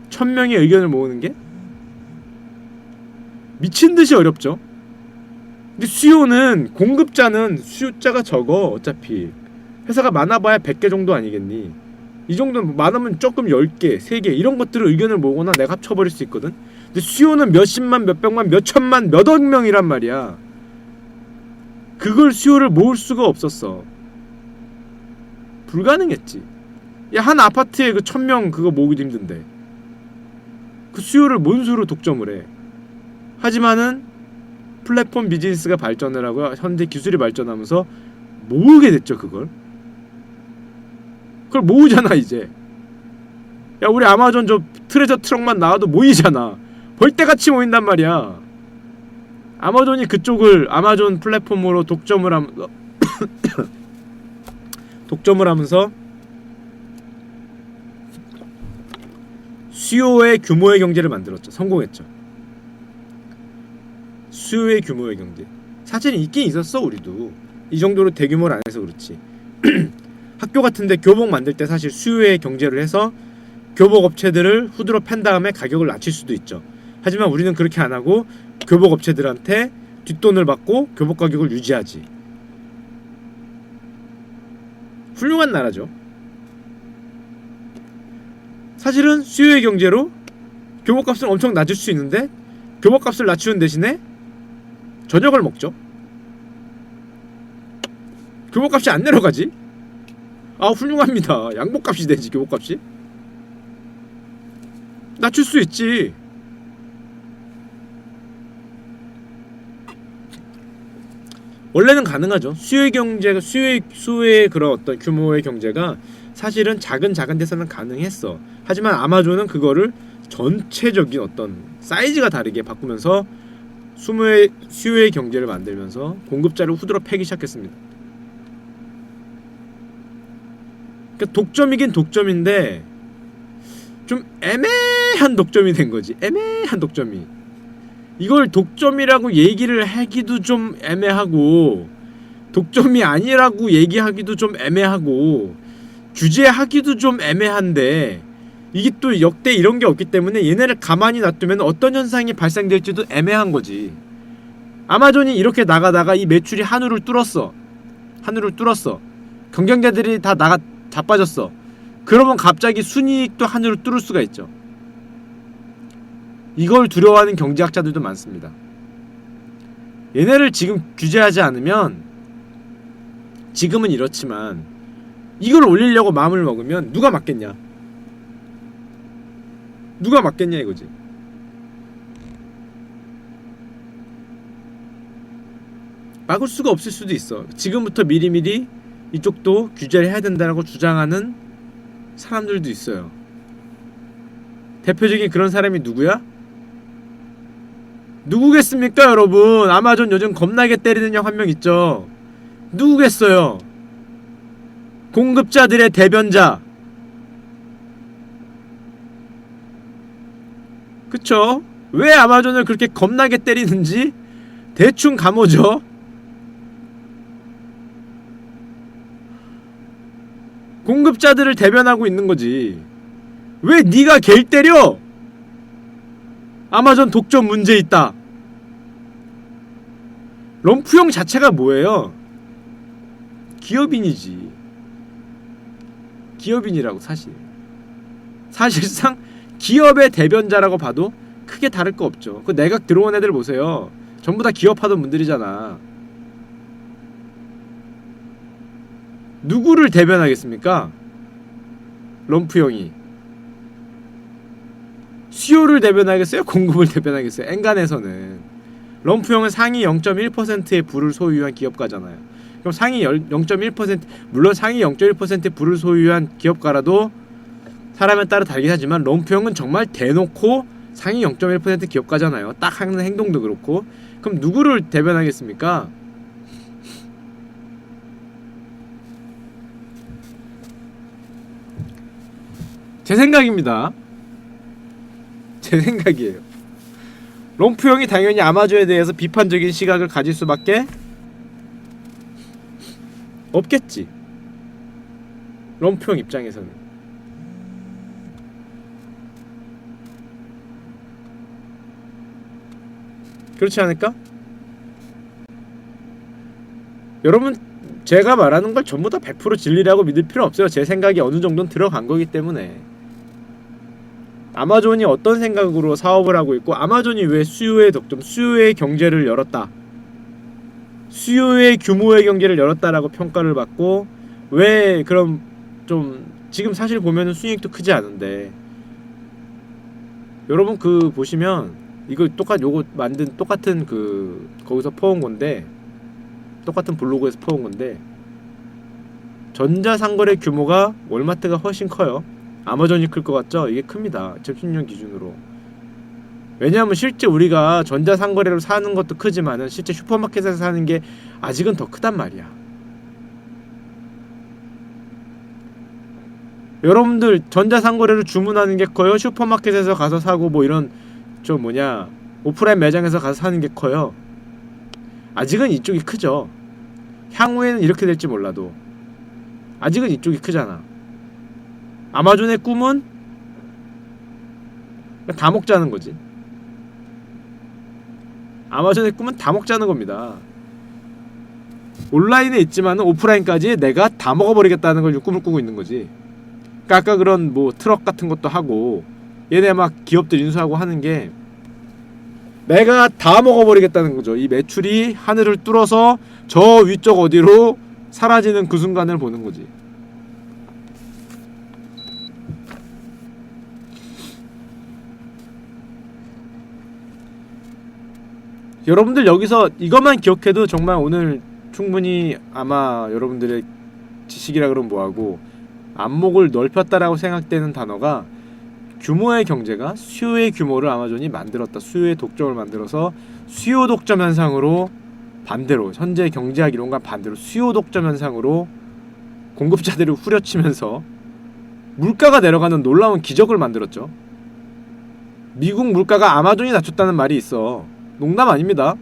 1,000명의 의견을 모으는 게 미친듯이 어렵죠. 근데 수요는, 공급자는 수요자가 적어. 어차피 회사가 많아봐야 100개 정도 아니겠니? 이 정도는 많으면 조금 10개, 3개 이런 것들을 의견을 모으거나 내가 합쳐버릴 수 있거든. 근데 수요는 몇십만, 몇백만, 몇천만, 몇억 명이란 말이야. 그걸 수요를 모을 수가 없었어. 불가능했지. 야, 한 아파트에 그 1,000명 그거 모으기도 힘든데 그 수요를 뭔 수로 독점을 해. 하지만은 플랫폼 비즈니스가 발전을 하고 현대 기술이 발전하면서 모으게 됐죠. 그걸 모으잖아 이제. 야, 우리 아마존 저 트레저 트럭만 나와도 모이잖아. 벌떼같이 모인단 말이야. 아마존이 그쪽을 아마존 플랫폼으로 독점을 하면서 수요의 규모의 경제를 만들었죠. 성공했죠. 수요의 규모의 경제. 사실은 있긴 있었어. 우리도 이 정도로 대규모를 안 해서 그렇지. 학교 같은데 교복 만들 때 사실 수요의 경제를 해서 교복 업체들을 후드로 팬 다음에 가격을 낮출 수도 있죠. 하지만 우리는 그렇게 안 하고 교복 업체들한테 뒷돈을 받고 교복 가격을 유지하지. 훌륭한 나라죠. 사실은 수요의 경제로 교복값을 엄청 낮출 수 있는데 교복값을 낮추는 대신에 저녁을 먹죠. 교복값이 안 내려가지. 아, 훌륭합니다. 양복값이 되지. 교복값이 낮출 수 있지. 원래는 가능하죠. 수요의 경제가 수요의 그런 어떤 규모의 경제가 사실은 작은 데서는 가능했어. 하지만 아마존은 그거를 전체적인 어떤 사이즈가 다르게 바꾸면서 수요의 경제를 만들면서 공급자를 후드러 패기 시작했습니다. 그러니까 독점이긴 독점인데 좀 애매한 독점이 된 거지. 애매한 독점이. 이걸 독점이라고 얘기를 하기도 좀 애매하고 독점이 아니라고 얘기하기도 좀 애매하고 규제하기도 좀 애매한데 이게 또 역대 이런 게 없기 때문에 얘네를 가만히 놔두면 어떤 현상이 발생될지도 애매한 거지. 아마존이 이렇게 나가다가 이 매출이 하늘을 뚫었어. 경쟁자들이 다 자빠졌어. 그러면 갑자기 순이익도 하늘을 뚫을 수가 있죠. 이걸 두려워하는 경제학자들도 많습니다. 얘네를 지금 규제하지 않으면 지금은 이렇지만 이걸 올리려고 마음을 먹으면 누가 막겠냐 이거지. 막을 수가 없을 수도 있어. 지금부터 미리미리 이쪽도 규제를 해야 된다고 주장하는 사람들도 있어요. 대표적인 그런 사람이 누구야? 누구겠습니까 여러분? 아마존 요즘 겁나게 때리는 형 한 명 있죠. 누구겠어요? 공급자들의 대변자. 그쵸? 왜 아마존을 그렇게 겁나게 때리는지 대충 감오죠? 공급자들을 대변하고 있는 거지. 왜 네가 걔를 때려? 아마존 독점 문제 있다. 럼프형 자체가 뭐예요? 기업인이지. 기업인이라고 사실상 기업의 대변자라고 봐도 크게 다를 거 없죠. 그 내각 들어온 애들 보세요. 전부 다 기업하던 분들이잖아. 누구를 대변하겠습니까? 럼프형이 수요를 대변하겠어요? 공급을 대변하겠어요? 엔간에서는 럼프형은 상위 0.1%의 부를 소유한 기업가잖아요. 그럼 상위 0.1% 물론 상위 0.1%의 부를 소유한 기업가라도 사람에 따라 다르긴 하지만 럼프형은 정말 대놓고 상위 0.1% 기업가잖아요. 딱 하는 행동도 그렇고. 그럼 누구를 대변하겠습니까? 제 생각입니다. 제 생각이에요. 럼프형이 당연히 아마존에 대해서 비판적인 시각을 가질 수밖에 없겠지. 럼프형 입장에서는. 그렇지 않을까? 여러분 제가 말하는 걸 전부 다 100% 진리라고 믿을 필요 없어요. 제 생각이 어느 정도는 들어간 거기 때문에. 아마존이 어떤 생각으로 사업을 하고 있고 아마존이 왜 수요의 독점, 수요의 경제를 열었다, 수요의 규모의 경제를 열었다라고 평가를 받고 왜 그럼 좀 지금 사실 보면은 수익도 크지 않은데 여러분 그 보시면 이거 요거 만든 똑같은 그 거기서 퍼온 건데 똑같은 블로그에서 퍼온 건데 전자상거래 규모가 월마트가 훨씬 커요. 아마존이 클 것 같죠? 이게 큽니다. 접근용 기준으로. 왜냐하면 실제 우리가 전자상거래로 사는 것도 크지만은 실제 슈퍼마켓에서 사는 게 아직은 더 크단 말이야. 여러분들 전자상거래로 주문하는 게 커요? 슈퍼마켓에서 가서 사고 뭐 이런 좀 뭐냐 오프라인 매장에서 가서 사는 게 커요? 아직은 이쪽이 크죠. 향후에는 이렇게 될지 몰라도 아직은 이쪽이 크잖아. 아마존의 꿈은 다 먹자는 거지. 아마존의 꿈은 다 먹자는 겁니다. 온라인에 있지만은 오프라인까지 내가 다 먹어버리겠다는 걸 꿈을 꾸고 있는 거지. 그러니까 아까 그런 뭐 트럭 같은 것도 하고 얘네 막 기업들 인수하고 하는 게 내가 다 먹어버리겠다는 거죠. 이 매출이 하늘을 뚫어서 저 위쪽 어디로 사라지는 그 순간을 보는 거지. 여러분들 여기서 이것만 기억해도 정말 오늘 충분히 아마 여러분들의 지식이라 그러면 뭐하고 안목을 넓혔다라고 생각되는 단어가 규모의 경제가 수요의 규모를 아마존이 만들었다. 수요의 독점을 만들어서 수요 독점 현상으로 반대로 현재 경제학 이론과 반대로 수요 독점 현상으로 공급자들을 후려치면서 물가가 내려가는 놀라운 기적을 만들었죠. 미국 물가가 아마존이 낮췄다는 말이 있어. 농담 아닙니다.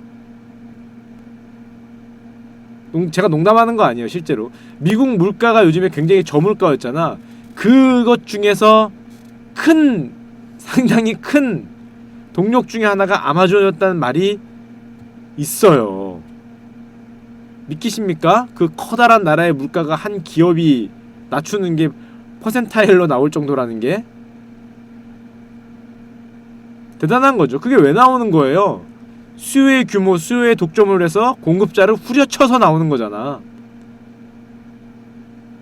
제가 농담하는 거 아니에요. 실제로 미국 물가가 요즘에 굉장히 저물가였잖아. 그것 중에서 상당히 큰 동력 중에 하나가 아마존이었다는 말이 있어요. 믿기십니까? 그 커다란 나라의 물가가 한 기업이 낮추는 게 퍼센타일로 나올 정도라는 게 대단한 거죠. 그게 왜 나오는 거예요? 수요의 규모, 수요의 독점을 해서 공급자를 후려쳐서 나오는 거잖아.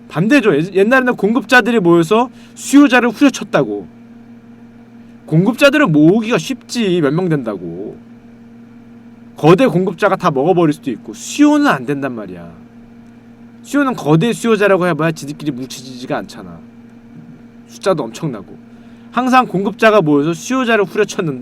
반대죠. 옛날에는 공급자들이 모여서 수요자를 후려쳤다고. 공급자들을 모으기가 쉽지. 몇 명 된다고. 거대 공급자가 다 먹어버릴 수도 있고. 수요는 안 된단 말이야. 수요는 거대 수요자라고 해봐야 지들끼리 뭉치지가 않잖아. 숫자도 엄청나고. 항상 공급자가 모여서 수요자를 후려쳤는데